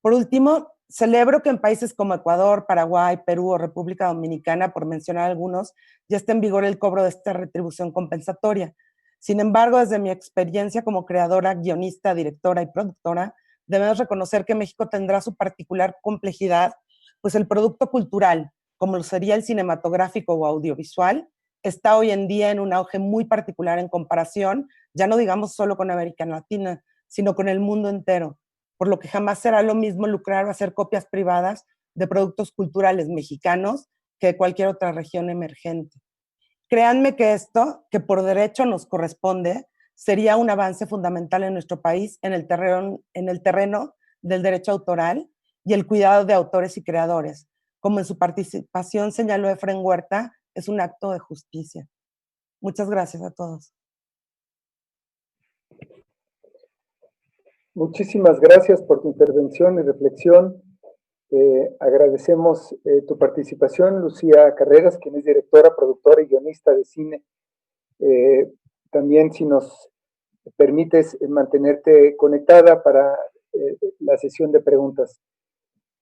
Por último, celebro que en países como Ecuador, Paraguay, Perú o República Dominicana, por mencionar algunos, ya está en vigor el cobro de esta retribución compensatoria. Sin embargo, desde mi experiencia como creadora, guionista, directora y productora, debemos reconocer que México tendrá su particular complejidad, pues el producto cultural, como lo sería el cinematográfico o audiovisual, está hoy en día en un auge muy particular en comparación, ya no digamos solo con América Latina, sino con el mundo entero, por lo que jamás será lo mismo lucrar o hacer copias privadas de productos culturales mexicanos que de cualquier otra región emergente. Créanme que esto, que por derecho nos corresponde, sería un avance fundamental en nuestro país en el terreno del derecho autoral y el cuidado de autores y creadores. Como en su participación señaló Efraín Huerta, es un acto de justicia. Muchas gracias a todos. Muchísimas gracias por tu intervención y reflexión. Agradecemos tu participación, Lucía Carreras, quien es directora, productora y guionista de cine. También, si nos permites mantenerte conectada para la sesión de preguntas.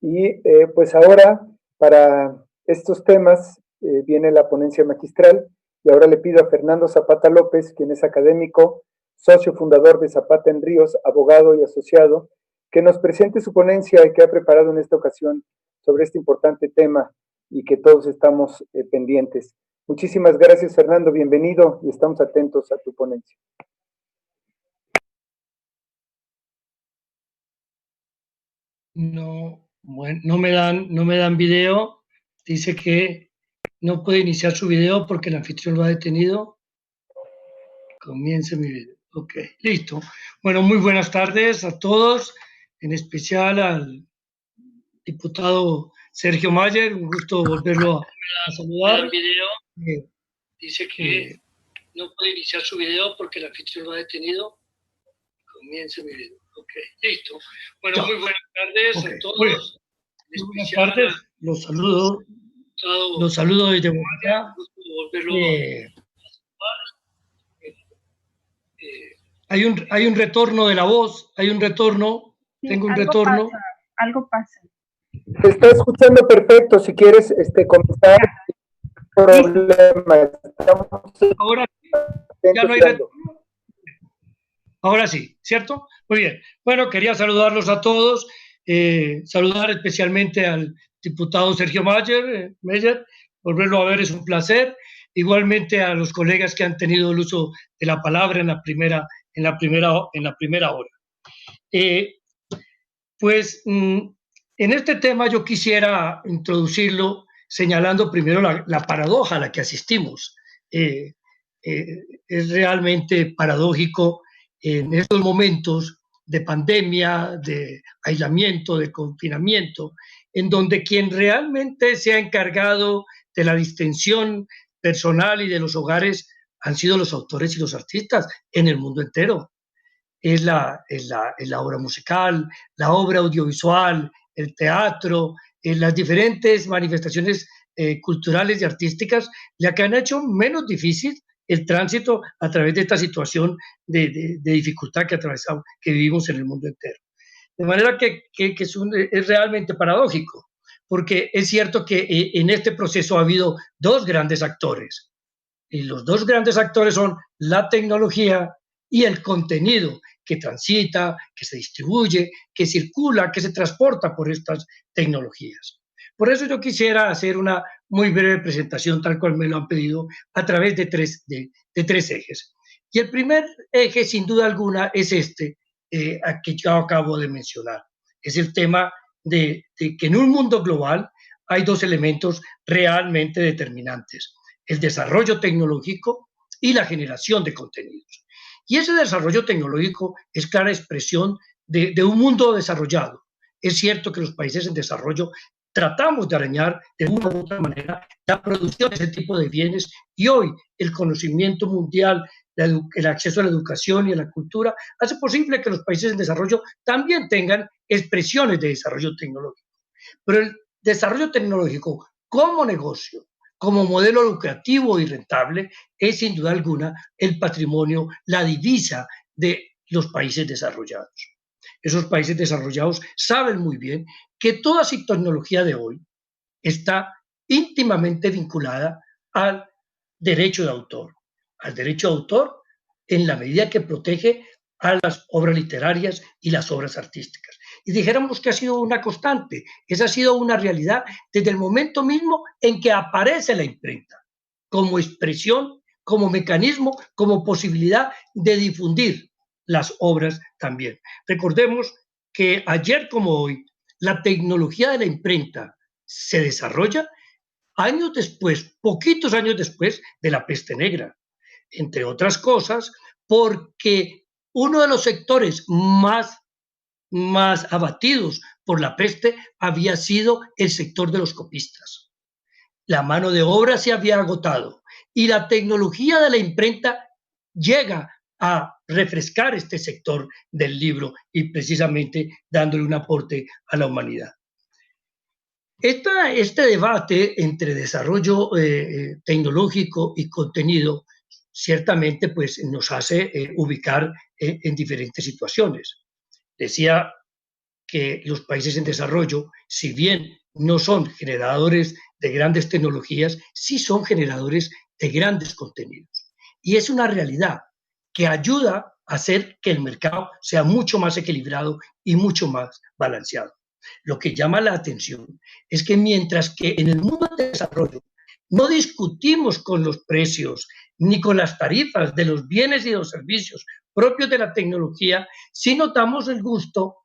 Y pues ahora, para estos temas, viene la ponencia magistral, y ahora le pido a Fernando Zapata López, quien es académico, socio fundador de Zapata en Ríos, abogado y asociado, que nos presente su ponencia y que ha preparado en esta ocasión sobre este importante tema y que todos estamos pendientes. Muchísimas gracias, Fernando, bienvenido y estamos atentos a tu ponencia. No, bueno, no me dan video. Dice que no puede iniciar su video porque el anfitrión lo ha detenido. Comience mi video. Ok, listo. Bueno, muy buenas tardes a todos, en especial al diputado Sergio Mayer. Un gusto volverlo a saludar. Dice que no puede iniciar su video porque el anfitrión lo ha detenido. Comience mi video. Ok, listo. Bueno, muy buenas tardes a todos. Muy buenas tardes, los saludo desde Bogotá. Hay un retorno de la voz, hay un retorno, sí, tengo un retorno. Algo pasa. Te está escuchando perfecto, si quieres comenzar. Problema. Ahora ya no hay retorno. Ahora sí, ¿cierto? Muy bien. Bueno, quería saludarlos a todos, saludar especialmente al diputado Sergio Mayer, volverlo a ver es un placer. Igualmente a los colegas que han tenido el uso de la palabra en la primera hora. En este tema yo quisiera introducirlo señalando primero la paradoja a la que asistimos. Es realmente paradójico en estos momentos de pandemia, de aislamiento, de confinamiento, en donde quien realmente se ha encargado de la distensión personal y de los hogares han sido los autores y los artistas en el mundo entero. Es la obra musical, la obra audiovisual, el teatro, las diferentes manifestaciones culturales y artísticas, la que han hecho menos difícil el tránsito a través de esta situación de dificultad que vivimos en el mundo entero. De manera que es realmente paradójico, porque es cierto que en este proceso ha habido dos grandes actores, y los dos grandes actores son la tecnología y el contenido que transita, que se distribuye, que circula, que se transporta por estas tecnologías. Por eso yo quisiera hacer una muy breve presentación, tal cual me lo han pedido, a través de tres ejes. Y el primer eje, sin duda alguna, es este que yo acabo de mencionar. Es el tema de que en un mundo global hay dos elementos realmente determinantes: el desarrollo tecnológico y la generación de contenidos. Y ese desarrollo tecnológico es clara expresión de un mundo desarrollado. Es cierto que los países en desarrollo tratamos de arañar de una u otra manera la producción de ese tipo de bienes, y hoy el conocimiento mundial, el acceso a la educación y a la cultura hace posible que los países en desarrollo también tengan expresiones de desarrollo tecnológico. Pero el desarrollo tecnológico como negocio, como modelo lucrativo y rentable, es sin duda alguna el patrimonio, la divisa de los países desarrollados. Esos países desarrollados saben muy bien que toda tecnología de hoy está íntimamente vinculada al derecho de autor en la medida que protege a las obras literarias y las obras artísticas. Y dijéramos que ha sido una constante, esa ha sido una realidad desde el momento mismo en que aparece la imprenta, como expresión, como mecanismo, como posibilidad de difundir las obras también. Recordemos que ayer como hoy, la tecnología de la imprenta se desarrolla años después, poquitos años después de la peste negra, entre otras cosas, porque uno de los sectores más abatidos por la peste había sido el sector de los copistas. La mano de obra se había agotado y la tecnología de la imprenta llega a refrescar este sector del libro y precisamente dándole un aporte a la humanidad. Este debate entre desarrollo tecnológico y contenido ciertamente pues, nos hace ubicar en diferentes situaciones. Decía que los países en desarrollo, si bien no son generadores de grandes tecnologías, sí son generadores de grandes contenidos. Y es una realidad que ayuda a hacer que el mercado sea mucho más equilibrado y mucho más balanceado. Lo que llama la atención es que mientras que en el mundo del desarrollo no discutimos con los precios ni con las tarifas de los bienes y los servicios propios de la tecnología, sí notamos el gusto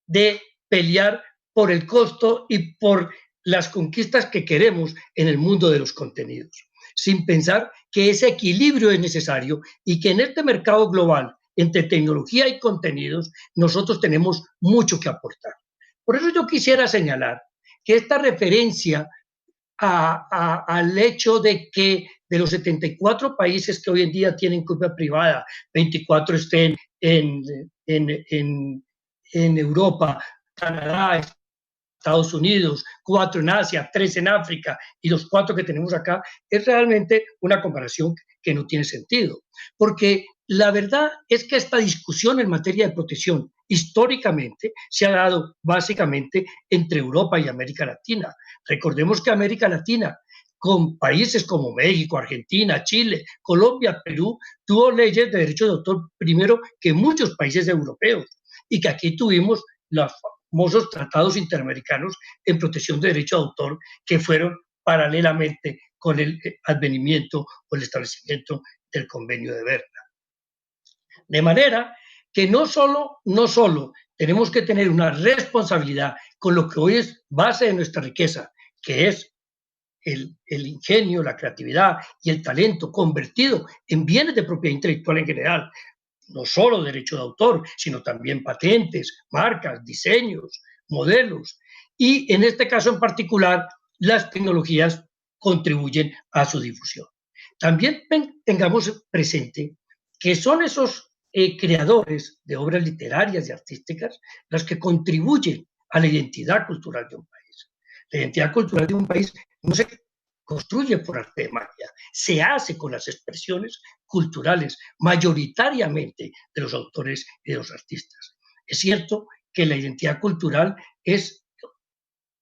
de pelear por el costo y por las conquistas que queremos en el mundo de los contenidos, sin pensar que ese equilibrio es necesario y que en este mercado global entre tecnología y contenidos nosotros tenemos mucho que aportar. Por eso yo quisiera señalar que esta referencia al hecho de que de los 74 países que hoy en día tienen copia privada, 24 estén en Europa, Canadá, Estados Unidos, 4 en Asia, 3 en África y los 4 que tenemos acá, es realmente una comparación que no tiene sentido. Porque la verdad es que esta discusión en materia de protección históricamente se ha dado básicamente entre Europa y América Latina. Recordemos que América Latina, con países como México, Argentina, Chile, Colombia, Perú, tuvo leyes de derecho de autor primero que muchos países europeos y que aquí tuvimos los famosos tratados interamericanos en protección de derecho de autor que fueron paralelamente con el advenimiento o el establecimiento del Convenio de Berna. De manera que no solo tenemos que tener una responsabilidad con lo que hoy es base de nuestra riqueza, que es el ingenio, la creatividad y el talento convertido en bienes de propiedad intelectual en general, no solo derecho de autor, sino también patentes, marcas, diseños, modelos. Y en este caso en particular, las tecnologías contribuyen a su difusión. También tengamos presente que son esos creadores de obras literarias y artísticas los que contribuyen a la identidad cultural de un país. La identidad cultural de un país no se construye por arte de magia, se hace con las expresiones culturales, mayoritariamente de los autores y de los artistas. Es cierto que la identidad cultural es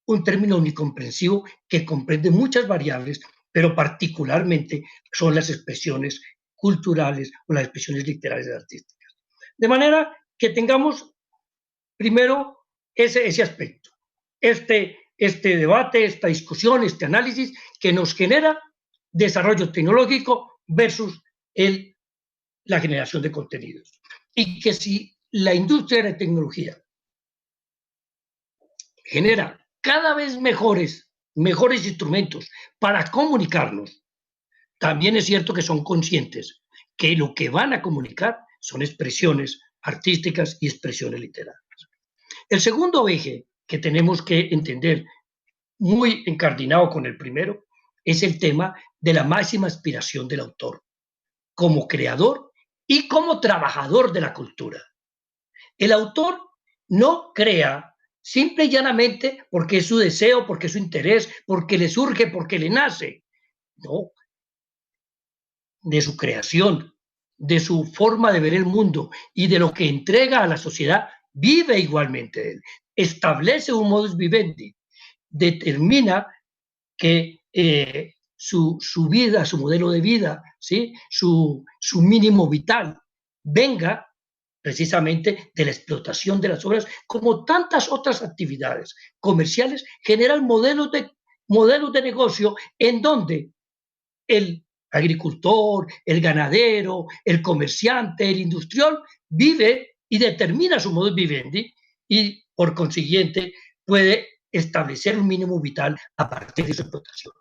un término omnicomprensivo que comprende muchas variables, pero particularmente son las expresiones culturales o las expresiones literarias y artísticas. De manera que tengamos primero ese aspecto, este debate, esta discusión, este análisis que nos genera desarrollo tecnológico versus la generación de contenidos. Y que si la industria de la tecnología genera cada vez mejores instrumentos para comunicarnos, también es cierto que son conscientes que lo que van a comunicar son expresiones artísticas y expresiones literarias. El segundo eje que tenemos que entender, muy encardinado con el primero, es el tema de la máxima aspiración del autor, como creador y como trabajador de la cultura. El autor no crea simple y llanamente porque es su deseo, porque es su interés, porque le surge, porque le nace. No. De su creación, de su forma de ver el mundo y de lo que entrega a la sociedad, vive igualmente de él. Establece un modus vivendi, determina que su vida, su modelo de vida, ¿sí? su mínimo vital, venga precisamente de la explotación de las obras, como tantas otras actividades comerciales, generan modelos de negocio en donde el agricultor, el ganadero, el comerciante, el industrial vive y determina su modus vivendi y por consiguiente puede establecer un mínimo vital a partir de su explotación.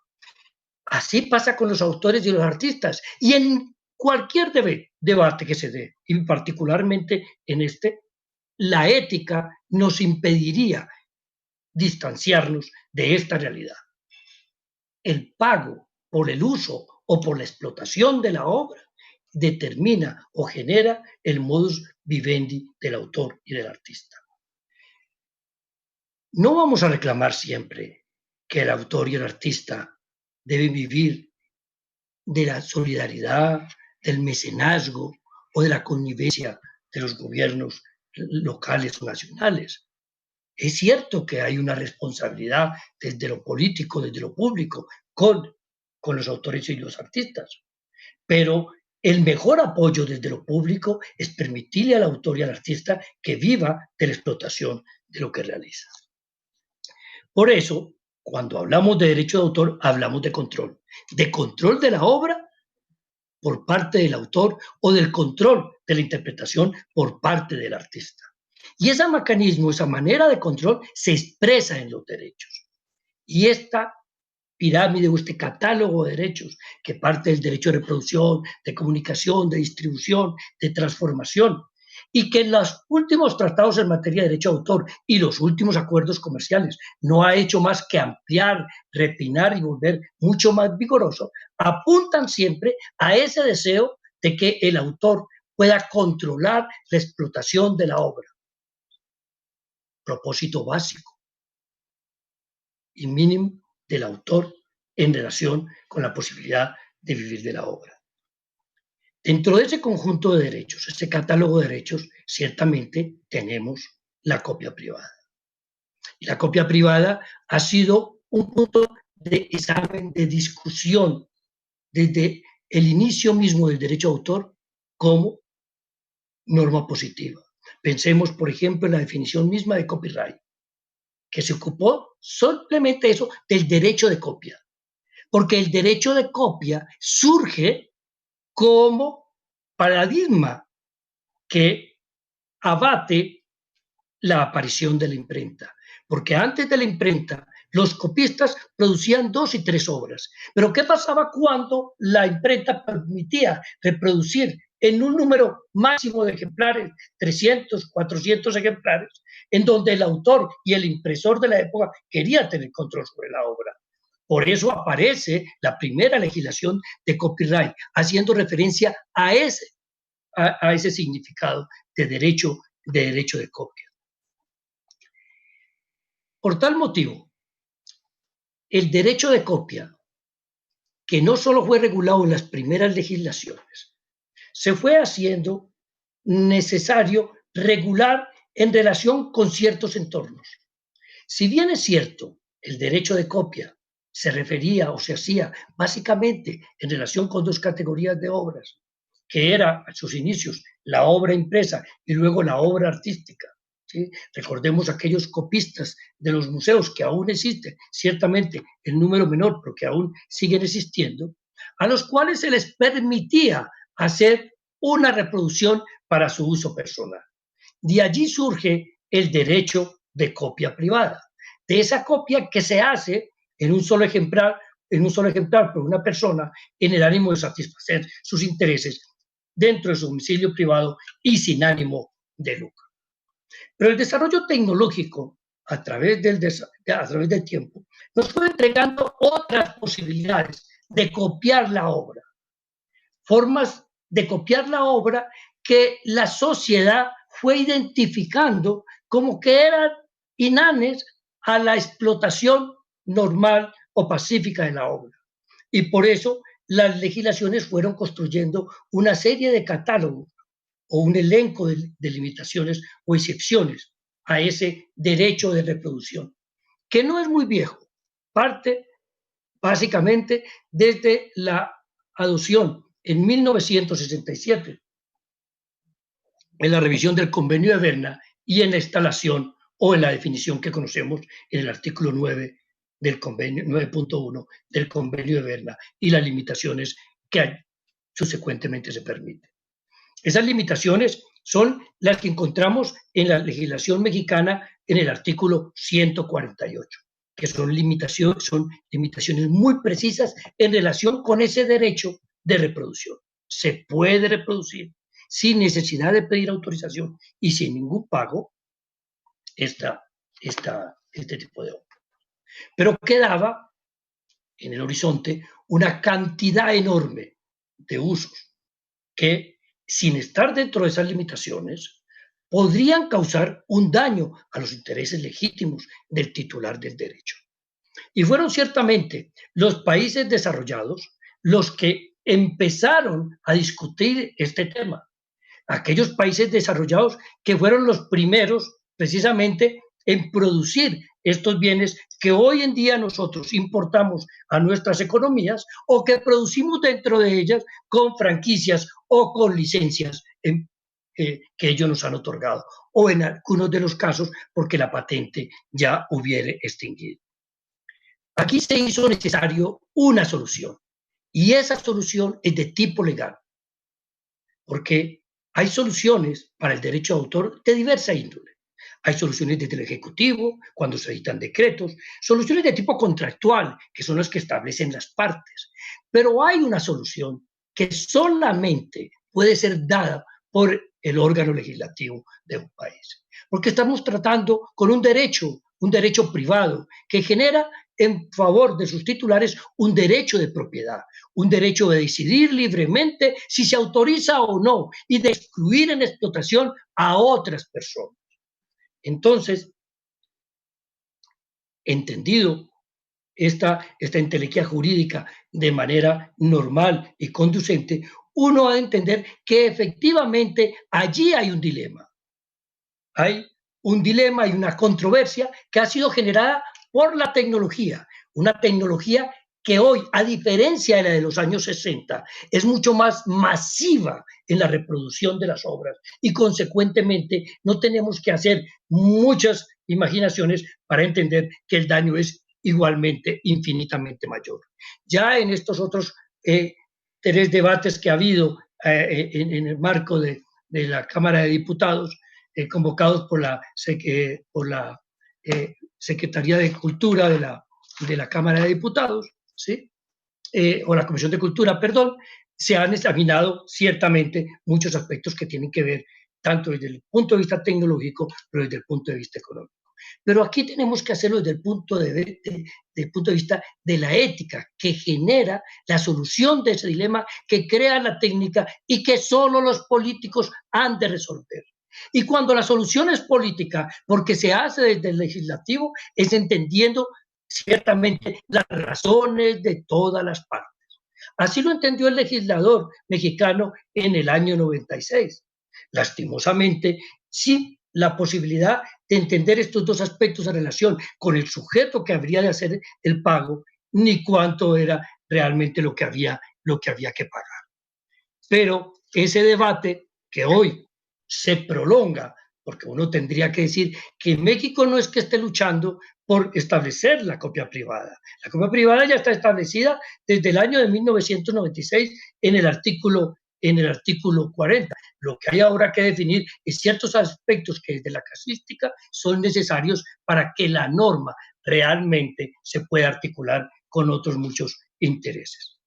Así pasa con los autores y los artistas y en cualquier debate que se dé, y particularmente en este, la ética nos impediría distanciarnos de esta realidad. El pago por el uso o por la explotación de la obra determina o genera el modus vivendi del autor y del artista. No vamos a reclamar siempre que el autor y el artista deben vivir de la solidaridad, del mecenazgo o de la connivencia de los gobiernos locales o nacionales. Es cierto que hay una responsabilidad desde lo político, desde lo público, con los autores y los artistas, pero el mejor apoyo desde lo público es permitirle al autor y al artista que viva de la explotación de lo que realiza. Por eso, cuando hablamos de derecho de autor, hablamos de control de la obra por parte del autor o del control de la interpretación por parte del artista. Y ese mecanismo, esa manera de control se expresa en los derechos. Y esta pirámide o este catálogo de derechos que parte del derecho de reproducción, de comunicación, de distribución, de transformación, y que en los últimos tratados en materia de derecho de autor y los últimos acuerdos comerciales no ha hecho más que ampliar, refinar y volver mucho más vigoroso, apuntan siempre a ese deseo de que el autor pueda controlar la explotación de la obra. Propósito básico y mínimo del autor en relación con la posibilidad de vivir de la obra. Dentro de ese conjunto de derechos, ese catálogo de derechos, ciertamente tenemos la copia privada. Y la copia privada ha sido un punto de examen, de discusión, desde el inicio mismo del derecho de autor como norma positiva. Pensemos, por ejemplo, en la definición misma de copyright, que se ocupó simplemente eso del derecho de copia, porque el derecho de copia surge como paradigma que abate la aparición de la imprenta, porque antes de la imprenta los copistas producían 2 y 3 obras, pero ¿qué pasaba cuando la imprenta permitía reproducir en un número máximo de ejemplares, 300, 400 ejemplares, en donde el autor y el impresor de la época querían tener control sobre la obra? Por eso aparece la primera legislación de copyright, haciendo referencia a ese significado de derecho de copia. Por tal motivo, el derecho de copia, que no solo fue regulado en las primeras legislaciones, se fue haciendo necesario regular en relación con ciertos entornos. Si bien es cierto, el derecho de copia se refería o se hacía básicamente en relación con 2 categorías de obras, que era a sus inicios la obra impresa y luego la obra artística. ¿Sí? Recordemos aquellos copistas de los museos que aún existen, ciertamente en número menor, pero que aún siguen existiendo, a los cuales se les permitía hacer una reproducción para su uso personal. De allí surge el derecho de copia privada, de esa copia que se hace en un solo ejemplar por una persona en el ánimo de satisfacer sus intereses dentro de su domicilio privado y sin ánimo de lucro. Pero el desarrollo tecnológico a través del tiempo nos fue entregando otras posibilidades de copiar la obra, formas de copiar la obra que la sociedad fue identificando como que eran inhanes a la explotación normal o pacífica de la obra. Y por eso las legislaciones fueron construyendo una serie de catálogos o un elenco de limitaciones o excepciones a ese derecho de reproducción, que no es muy viejo, parte básicamente desde la adopción en 1967 en la revisión del convenio de Berna y en la instalación o en la definición que conocemos en el artículo 9 del convenio 9.1 del convenio de Berna y las limitaciones que subsecuentemente se permiten. Esas limitaciones son las que encontramos en la legislación mexicana en el artículo 148, que son limitaciones muy precisas en relación con ese derecho de reproducción. Se puede reproducir sin necesidad de pedir autorización y sin ningún pago este tipo de obra. Pero quedaba en el horizonte una cantidad enorme de usos que, sin estar dentro de esas limitaciones, podrían causar un daño a los intereses legítimos del titular del derecho. Y fueron ciertamente los países desarrollados los que empezaron a discutir este tema. Aquellos países desarrollados que fueron los primeros precisamente en producir estos bienes que hoy en día nosotros importamos a nuestras economías o que producimos dentro de ellas con franquicias o con licencias que ellos nos han otorgado, o en algunos de los casos porque la patente ya hubiere extinguido. Aquí se hizo necesario una solución, y esa solución es de tipo legal, porque hay soluciones para el derecho de autor de diversa índole. Hay soluciones desde el Ejecutivo, cuando se editan decretos, soluciones de tipo contractual, que son las que establecen las partes. Pero hay una solución que solamente puede ser dada por el órgano legislativo de un país. Porque estamos tratando con un derecho privado que genera en favor de sus titulares un derecho de propiedad, un derecho de decidir libremente si se autoriza o no y de excluir en explotación a otras personas. Entonces, entendido esta entelequia jurídica de manera normal y conducente, uno ha de entender que efectivamente allí hay un dilema. Hay un dilema y una controversia que ha sido generada por la tecnología, una tecnología que hoy, a diferencia de la de los años 60, es mucho más masiva en la reproducción de las obras y consecuentemente no tenemos que hacer muchas imaginaciones para entender que el daño es igualmente infinitamente mayor. Ya en estos otros 3 debates que ha habido en el marco de la Cámara de Diputados, convocados por la Secretaría de Cultura de la Cámara de Diputados, ¿sí? O la Comisión de Cultura, perdón, se han examinado ciertamente muchos aspectos que tienen que ver tanto desde el punto de vista tecnológico, pero desde el punto de vista económico. Pero aquí tenemos que hacerlo desde el punto de vista de la ética, que genera la solución de ese dilema, que crea la técnica y que solo los políticos han de resolver. Y cuando la solución es política, porque se hace desde el legislativo, es entendiendo ciertamente las razones de todas las partes. Así lo entendió el legislador mexicano en el año 96. Lastimosamente, sin la posibilidad de entender estos dos aspectos en relación con el sujeto que habría de hacer el pago, ni cuánto era realmente lo que había que pagar. Pero ese debate que hoy se prolonga, porque uno tendría que decir que México no es que esté luchando por establecer la copia privada. La copia privada ya está establecida desde el año de 1996 en el artículo 40. Lo que hay ahora que definir es ciertos aspectos que desde la casuística son necesarios para que la norma realmente se pueda articular con otros muchos intereses.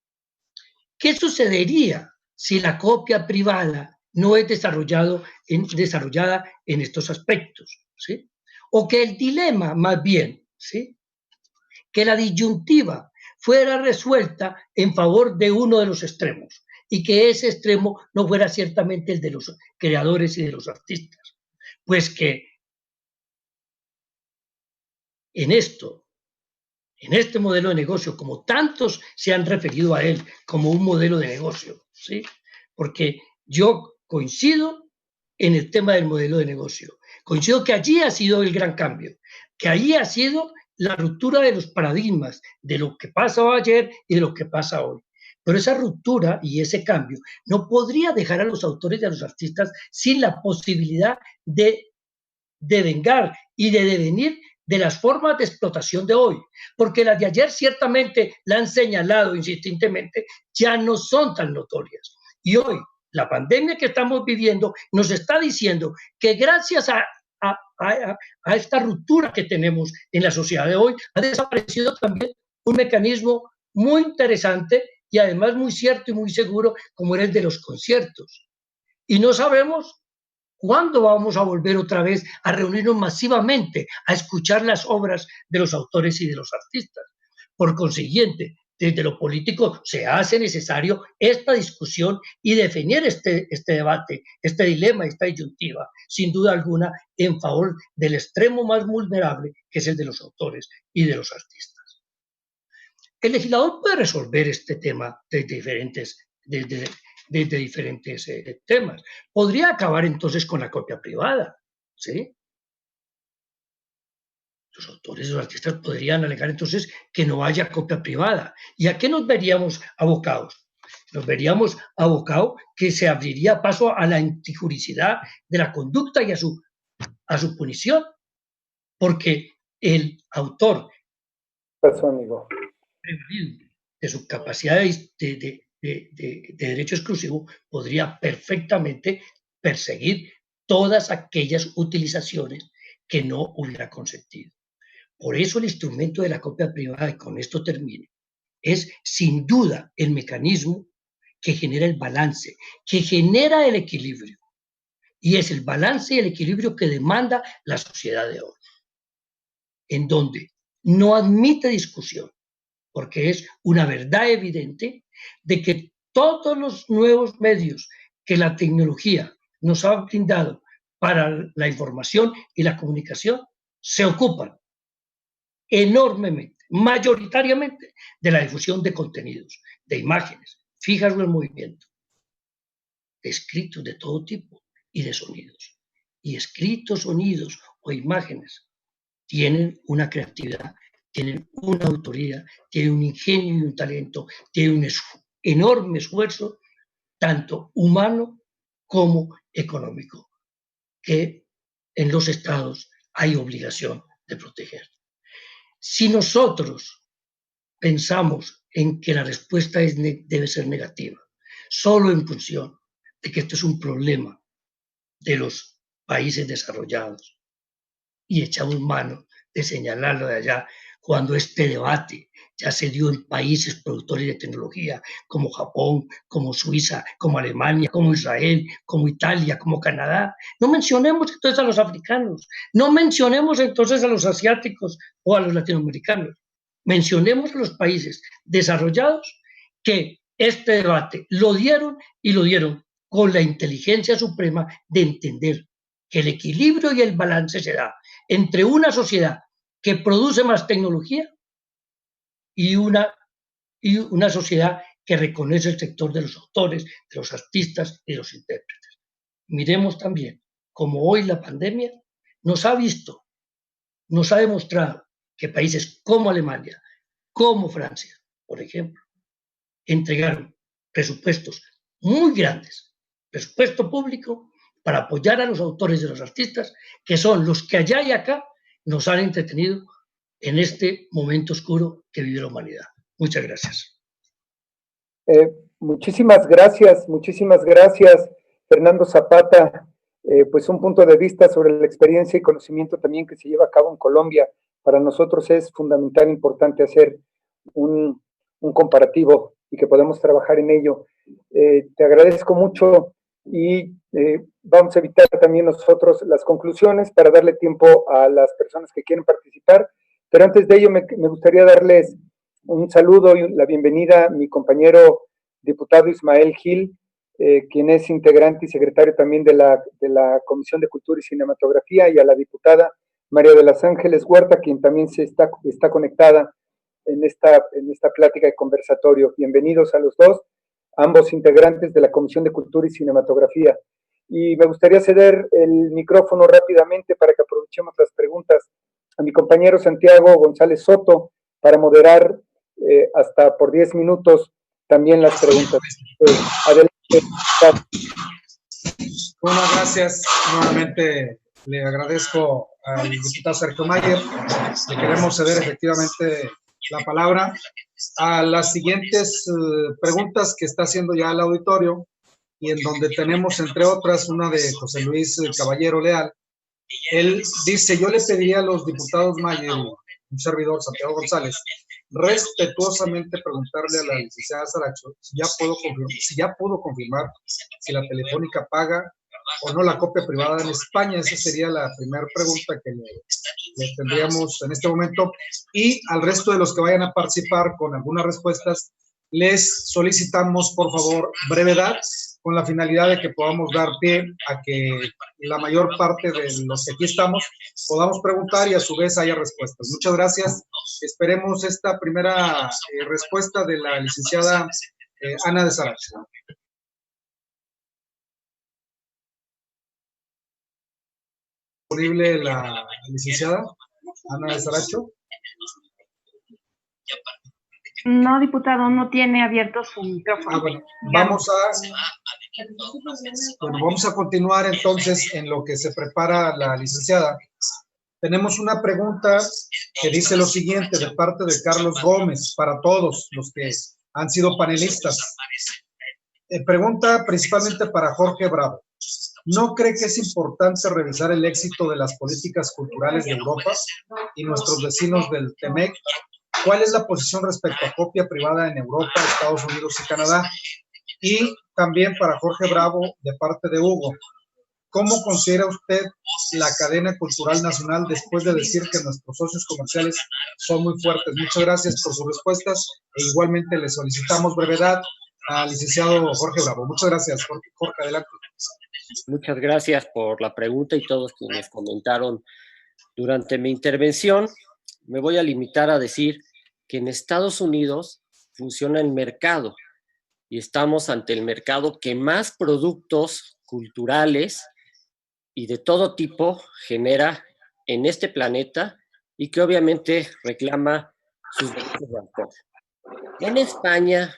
¿Qué sucedería si la copia privada no es desarrollada en estos aspectos? ¿Sí? O que el dilema, más bien, ¿sí?, que la disyuntiva fuera resuelta en favor de uno de los extremos y que ese extremo no fuera ciertamente el de los creadores y de los artistas. Pues que en este modelo de negocio, como tantos se han referido a él como un modelo de negocio, ¿sí?, porque yo coincido en el tema del modelo de negocio. Coincido que allí ha sido el gran cambio, que allí ha sido la ruptura de los paradigmas, de lo que pasaba ayer y de lo que pasa hoy. Pero esa ruptura y ese cambio no podría dejar a los autores y a los artistas sin la posibilidad de devengar y de devenir de las formas de explotación de hoy, porque las de ayer ciertamente la han señalado insistentemente, ya no son tan notorias. Y hoy la pandemia que estamos viviendo nos está diciendo que gracias a esta ruptura que tenemos en la sociedad de hoy, ha desaparecido también un mecanismo muy interesante y además muy cierto y muy seguro, como era el de los conciertos. Y no sabemos cuándo vamos a volver otra vez a reunirnos masivamente a escuchar las obras de los autores y de los artistas. Por consiguiente, desde lo político se hace necesario esta discusión y definir este debate, este dilema, esta disyuntiva, sin duda alguna, en favor del extremo más vulnerable, que es el de los autores y de los artistas. El legislador puede resolver este tema desde diferentes temas. Podría acabar entonces con la copia privada, ¿sí? Los autores y los artistas podrían alegar entonces que no haya copia privada. ¿Y a qué nos veríamos abocados? Nos veríamos abocados que se abriría paso a la antijuricidad de la conducta y a su punición, porque el autor de su capacidad de derecho exclusivo podría perfectamente perseguir todas aquellas utilizaciones que no hubiera consentido. Por eso el instrumento de la copia privada, y con esto termino, es sin duda el mecanismo que genera el balance, que genera el equilibrio. Y es el balance y el equilibrio que demanda la sociedad de hoy, en donde no admite discusión, porque es una verdad evidente de que todos los nuevos medios que la tecnología nos ha brindado para la información y la comunicación se ocupan enormemente, mayoritariamente, de la difusión de contenidos, de imágenes, fijas o en movimiento, de escritos de todo tipo y de sonidos. Y escritos, sonidos o imágenes tienen una creatividad, tienen una autoría, tienen un ingenio y un talento, tienen un enorme esfuerzo, tanto humano como económico, que en los estados hay obligación de proteger. Si nosotros pensamos en que la respuesta debe ser negativa, solo en función de que esto es un problema de los países desarrollados, y echamos mano de señalarlo de allá, cuando este debate ya se dio en países productores de tecnología como Japón, como Suiza, como Alemania, como Israel, como Italia, como Canadá. No mencionemos entonces a los africanos, no mencionemos entonces a los asiáticos o a los latinoamericanos, mencionemos a los países desarrollados que este debate lo dieron y lo dieron con la inteligencia suprema de entender que el equilibrio y el balance se da entre una sociedad que produce más tecnología y una sociedad que reconoce el sector de los autores, de los artistas y de los intérpretes. Miremos también cómo hoy la pandemia nos ha demostrado que países como Alemania, como Francia, por ejemplo, entregaron presupuestos muy grandes, presupuesto público, para apoyar a los autores y a los artistas, que son los que allá y acá nos han entretenido en este momento oscuro que vive la humanidad. Muchas gracias. Muchísimas gracias, Fernando Zapata. Pues un punto de vista sobre la experiencia y conocimiento también que se lleva a cabo en Colombia. Para nosotros es fundamental, importante hacer un comparativo y que podamos trabajar en ello. Te agradezco mucho y vamos a evitar también nosotros las conclusiones para darle tiempo a las personas que quieren participar, pero antes de ello me gustaría darles un saludo y la bienvenida a mi compañero diputado Ismael Gil, quien es integrante y secretario también de la Comisión de Cultura y Cinematografía, y a la diputada María de las Ángeles Huerta, quien también está conectada en esta plática de conversatorio. Bienvenidos a los dos, ambos integrantes de la Comisión de Cultura y Cinematografía. Y me gustaría ceder el micrófono rápidamente para que aprovechemos las preguntas a mi compañero Santiago González Soto para moderar hasta por 10 minutos también las preguntas. Adelante. Bueno, gracias. Nuevamente le agradezco al diputado Sergio Mayer. Le queremos ceder efectivamente la palabra a las siguientes preguntas que está haciendo ya el auditorio y en donde tenemos, entre otras, una de José Luis Caballero Leal. Él dice, yo le pediría a los diputados Mayer, un servidor, Santiago González, respetuosamente preguntarle a la licenciada Saracho si ya pudo confirmar si la Telefónica paga o no la copia privada en España. Esa sería la primera pregunta que le tendríamos en este momento. Y al resto de los que vayan a participar con algunas respuestas, les solicitamos, por favor, brevedad, con la finalidad de que podamos dar pie a que la mayor parte de los que aquí estamos podamos preguntar y a su vez haya respuestas. Muchas gracias. Esperemos esta primera respuesta de la licenciada Ana de Saracho. ¿Disponible la licenciada Ana de Saracho? No, diputado, no tiene abierto su micrófono. Bueno, vamos a continuar entonces en lo que se prepara la licenciada. Tenemos una pregunta que dice lo siguiente de parte de Carlos Gómez para todos los que han sido panelistas. Pregunta principalmente para Jorge Bravo. ¿No cree que es importante revisar el éxito de las políticas culturales de Europa y nuestros vecinos del TEMEC? ¿Cuál es la posición respecto a copia privada en Europa, Estados Unidos y Canadá? Y también para Jorge Bravo, de parte de Hugo, ¿cómo considera usted la cadena cultural nacional después de decir que nuestros socios comerciales son muy fuertes? Muchas gracias por sus respuestas e igualmente le solicitamos brevedad al licenciado Jorge Bravo. Muchas gracias, Jorge, adelante. Muchas gracias por la pregunta y todos quienes comentaron durante mi intervención. Me voy a limitar a decir que en Estados Unidos funciona el mercado y estamos ante el mercado que más productos culturales y de todo tipo genera en este planeta y que obviamente reclama sus derechos de autor. En España,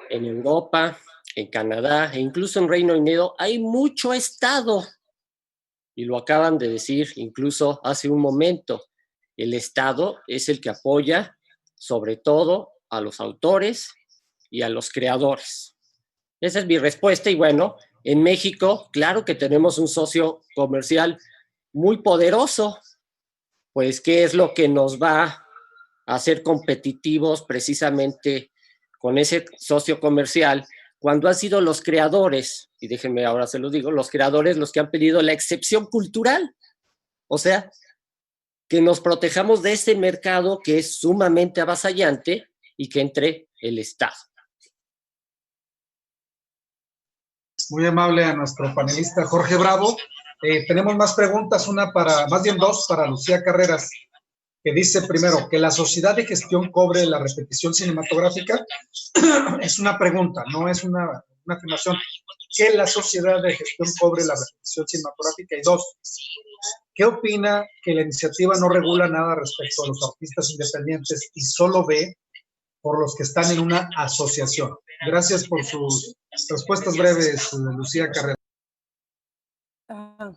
en Europa, en Canadá e incluso en Reino Unido hay mucho Estado y lo acaban de decir incluso hace un momento. El Estado es el que apoya sobre todo a los autores y a los creadores. Esa es mi respuesta y bueno, en México, claro que tenemos un socio comercial muy poderoso, pues ¿qué es lo que nos va a hacer competitivos precisamente con ese socio comercial? Cuando han sido los creadores, y déjenme ahora se los digo, los creadores los que han pedido la excepción cultural, o sea, que nos protejamos de ese mercado que es sumamente avasallante y que entre el Estado. Muy amable a nuestro panelista Jorge Bravo. Tenemos más preguntas, más bien dos para Lucía Carreras, que dice primero que la sociedad de gestión cobre la repetición cinematográfica. Es una pregunta, no es una afirmación. Que la sociedad de gestión cobre la repetición cinematográfica. Y dos, ¿qué opina que la iniciativa no regula nada respecto a los artistas independientes y solo ve por los que están en una asociación? Gracias por sus respuestas breves, Lucía Carrera.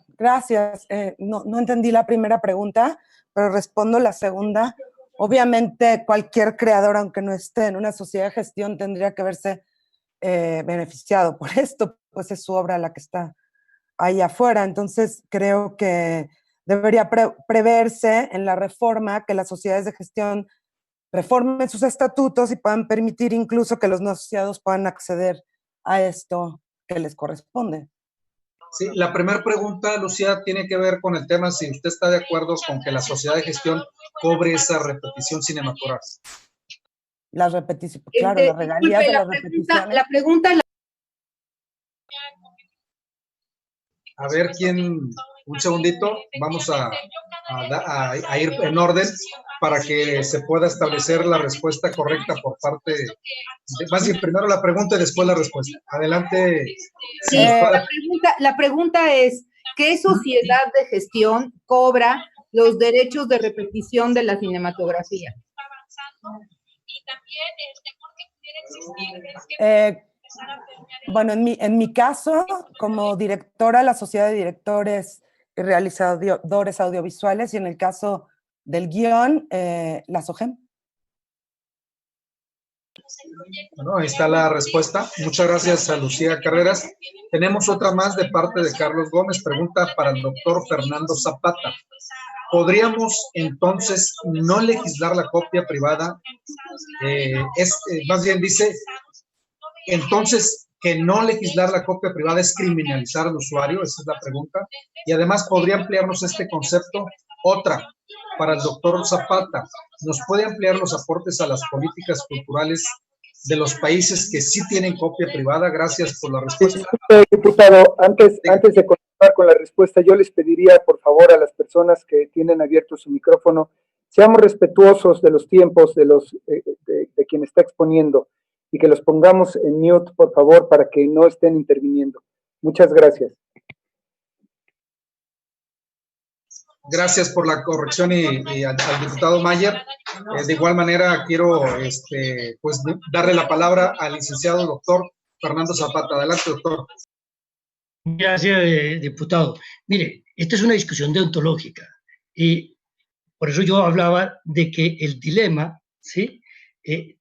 Gracias. No entendí la primera pregunta, pero respondo la segunda. Obviamente, cualquier creador, aunque no esté en una sociedad de gestión, tendría que verse beneficiado por esto, pues es su obra la que está ahí afuera. Entonces, creo que debería preverse en la reforma que las sociedades de gestión reformen sus estatutos y puedan permitir incluso que los no asociados puedan acceder a esto que les corresponde. Sí, la primera pregunta, Lucía, tiene que ver con el tema si usted está de acuerdo con que la sociedad de gestión cobre esa repetición cinematográfica. Las repeticiones, claro, las regalías de las repeticiones. La pregunta... A ver un segundito, vamos a ir en orden para que se pueda establecer la respuesta correcta por parte más bien primero la pregunta y después la respuesta. Adelante. Sí, la pregunta es, ¿qué sociedad de gestión cobra los derechos de repetición de la cinematografía? Bueno, en mi caso, como directora de la Sociedad de Directores y Realizadores Audiovisuales, y en el caso del guión, la SOGEM. Bueno, ahí está la respuesta. Muchas gracias a Lucía Carreras. Tenemos otra más de parte de Carlos Gómez. Pregunta para el doctor Fernando Zapata. ¿Podríamos entonces no legislar la copia privada? Más bien dice, entonces, que no legislar la copia privada es criminalizar al usuario, esa es la pregunta. Y además, ¿podría ampliarnos este concepto? Otra, para el doctor Zapata, ¿nos puede ampliar los aportes a las políticas culturales de los países que sí tienen copia privada? Gracias por la respuesta. Diputado, antes de continuar con la respuesta, yo les pediría, por favor, a las personas que tienen abierto su micrófono, seamos respetuosos de los tiempos de quien está exponiendo y que los pongamos en mute, por favor, para que no estén interviniendo. Muchas gracias. Gracias por la corrección y al diputado Mayer. De igual manera, quiero pues, darle la palabra al licenciado doctor Fernando Zapata. Adelante, doctor. Gracias, diputado. Mire, esta es una discusión deontológica y por eso yo hablaba de que el dilema, ¿sí?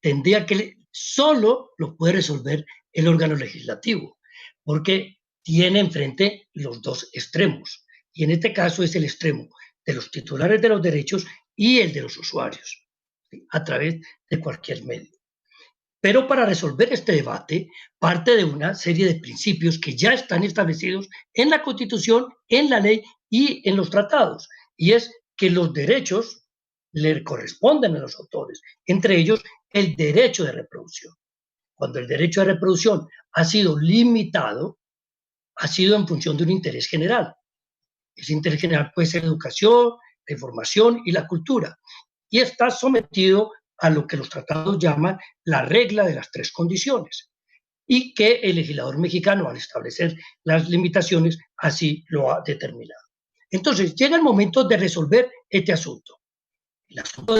Tendría que solo lo puede resolver el órgano legislativo, porque tiene enfrente los dos extremos. Y en este caso es el extremo de los titulares de los derechos y el de los usuarios, ¿sí? A través de cualquier medio. Pero para resolver este debate parte de una serie de principios que ya están establecidos en la Constitución, en la ley y en los tratados. Y es que los derechos le corresponden a los autores, entre ellos el derecho de reproducción. Cuando el derecho de reproducción ha sido limitado, ha sido en función de un interés general. Ese interés general puede ser la educación, la información y la cultura. Y está sometido a lo que los tratados llaman la regla de las tres condiciones. Y que el legislador mexicano, al establecer las limitaciones, así lo ha determinado. Entonces, llega el momento de resolver este asunto. El asunto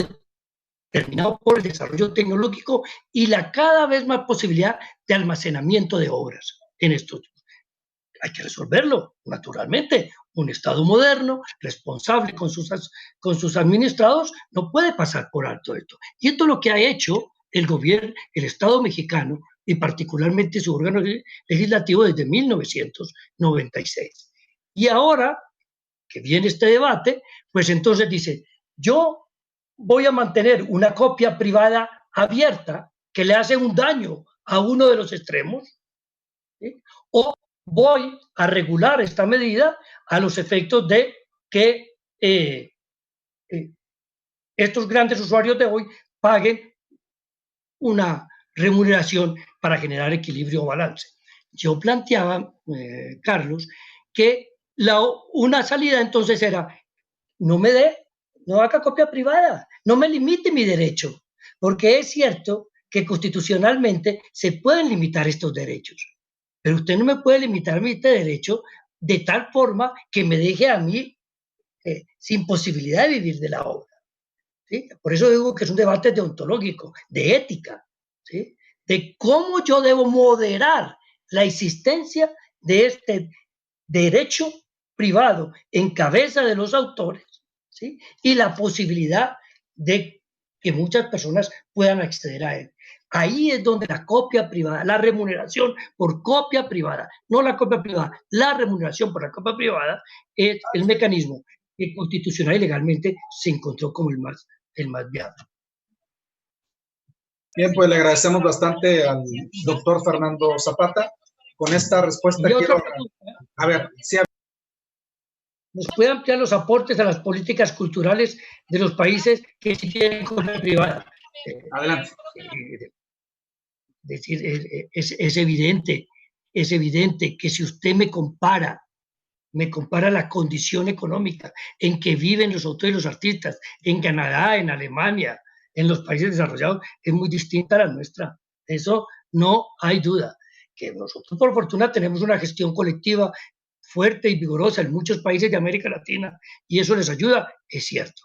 determinado por el desarrollo tecnológico y la cada vez más posibilidad de almacenamiento de obras en estos. Hay que resolverlo, naturalmente. Un Estado moderno, responsable con sus administrados, no puede pasar por alto esto. Y esto es lo que ha hecho el gobierno, el Estado mexicano, y particularmente su órgano legislativo desde 1996. Y ahora que viene este debate, pues entonces dice, yo voy a mantener una copia privada abierta que le hace un daño a uno de los extremos, ¿sí? O voy a regular esta medida a los efectos de que estos grandes usuarios de hoy paguen una remuneración para generar equilibrio o balance. Yo planteaba, Carlos, que una salida entonces era, no haga copia privada, no me limite mi derecho, porque es cierto que constitucionalmente se pueden limitar estos derechos. Pero usted no me puede limitar mi derecho de tal forma que me deje a mí sin posibilidad de vivir de la obra, ¿sí? Por eso digo que es un debate deontológico, de ética, ¿sí? De cómo yo debo moderar la existencia de este derecho privado en cabeza de los autores, ¿sí? Y la posibilidad de que muchas personas puedan acceder a él. Ahí es donde la copia privada, la remuneración por copia privada, no la copia privada, la remuneración por la copia privada es el mecanismo que constitucional y legalmente se encontró como el más viable. Bien, pues le agradecemos bastante al doctor Fernando Zapata. Con esta respuesta quiero... A ver, sí. ¿Nos puede ampliar los aportes a las políticas culturales de los países que sí tienen copia privada? Adelante. Es decir, es evidente que si usted me compara la condición económica en que viven los autores y los artistas en Canadá, en Alemania, en los países desarrollados, es muy distinta a la nuestra. Eso no hay duda. Que nosotros, por fortuna, tenemos una gestión colectiva fuerte y vigorosa en muchos países de América Latina y eso les ayuda, es cierto.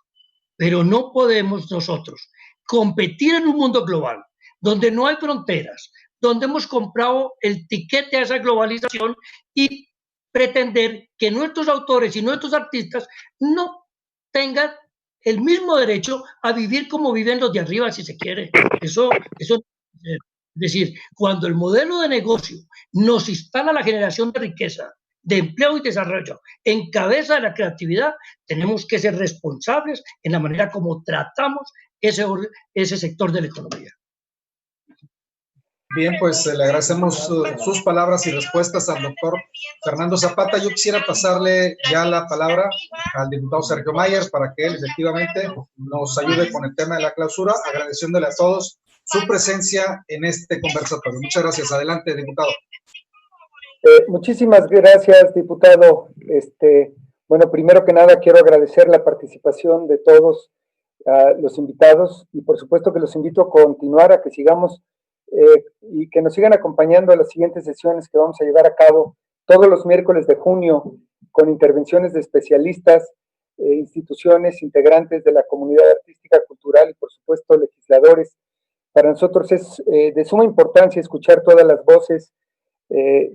Pero no podemos nosotros competir en un mundo global donde no hay fronteras, donde hemos comprado el tiquete a esa globalización y pretender que nuestros autores y nuestros artistas no tengan el mismo derecho a vivir como viven los de arriba, si se quiere. Eso es decir, cuando el modelo de negocio nos instala la generación de riqueza, de empleo y desarrollo en cabeza de la creatividad, tenemos que ser responsables en la manera como tratamos ese sector de la economía. Bien, pues le agradecemos sus palabras y respuestas al doctor Fernando Zapata. Yo quisiera pasarle ya la palabra al diputado Sergio Mayer para que él efectivamente nos ayude con el tema de la clausura, agradeciéndole a todos su presencia en este conversatorio. Muchas gracias. Adelante, diputado. Muchísimas gracias, diputado. Bueno, primero que nada quiero agradecer la participación de todos los invitados y por supuesto que los invito a continuar, a que sigamos y que nos sigan acompañando a las siguientes sesiones que vamos a llevar a cabo todos los miércoles de junio con intervenciones de especialistas, instituciones, integrantes de la comunidad artística, cultural y por supuesto legisladores. Para nosotros es de suma importancia escuchar todas las voces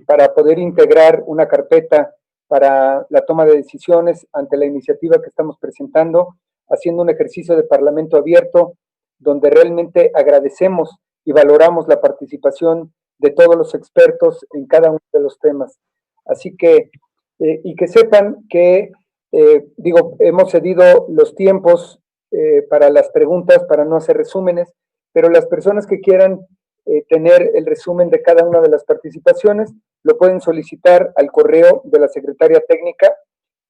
para poder integrar una carpeta para la toma de decisiones ante la iniciativa que estamos presentando, haciendo un ejercicio de parlamento abierto donde realmente agradecemos y valoramos la participación de todos los expertos en cada uno de los temas. Así que, y que sepan que, hemos cedido los tiempos para las preguntas, para no hacer resúmenes, pero las personas que quieran tener el resumen de cada una de las participaciones, lo pueden solicitar al correo de la secretaria técnica,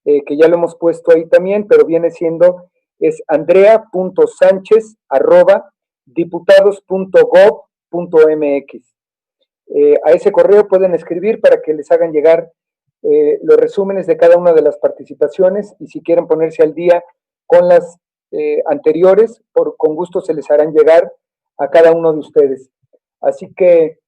que ya lo hemos puesto ahí también, pero viene siendo, es andrea.sanchez@diputados.gov.mx. A ese correo pueden escribir para que les hagan llegar los resúmenes de cada una de las participaciones y si quieren ponerse al día con las anteriores, con gusto se les harán llegar a cada uno de ustedes. Así que,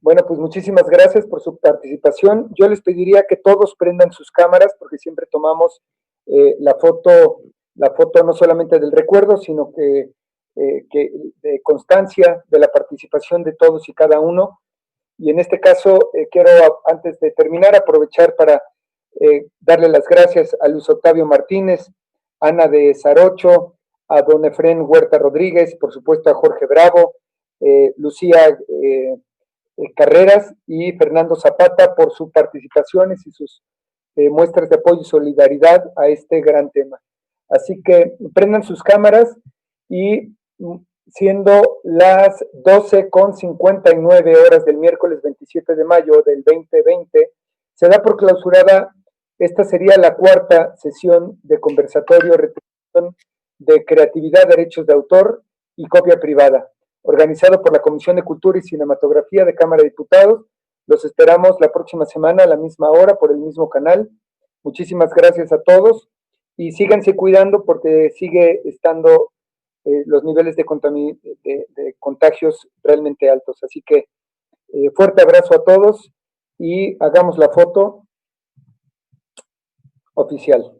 bueno, pues muchísimas gracias por su participación. Yo les pediría que todos prendan sus cámaras porque siempre tomamos la foto no solamente del recuerdo, sino que de constancia de la participación de todos y cada uno. Y en este caso, quiero, antes de terminar, aprovechar para darle las gracias a Luis Octavio Martínez, Ana de Sarocho, a don Efrén Huerta Rodríguez, por supuesto a Jorge Bravo, Lucía Carreras y Fernando Zapata por sus participaciones y sus muestras de apoyo y solidaridad a este gran tema. Así que prendan sus cámaras y siendo las 12:59 horas del miércoles 27 de mayo del 2020, se da por clausurada, esta sería la cuarta sesión de conversatorio de creatividad, derechos de autor y copia privada, organizado por la Comisión de Cultura y Cinematografía de Cámara de Diputados. Los esperamos la próxima semana a la misma hora por el mismo canal. Muchísimas gracias a todos y síganse cuidando porque sigue estando los niveles de contagios realmente altos. Así que fuerte abrazo a todos y hagamos la foto oficial.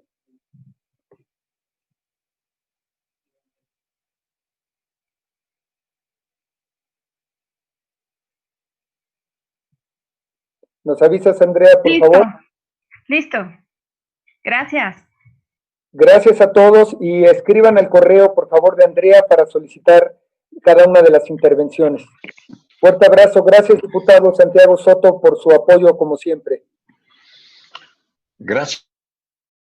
¿Nos avisas, Andrea, por favor? Listo. Gracias. Gracias a todos y escriban al correo, por favor, de Andrea para solicitar cada una de las intervenciones. Fuerte abrazo. Gracias, diputado Santiago Soto, por su apoyo, como siempre. Gracias.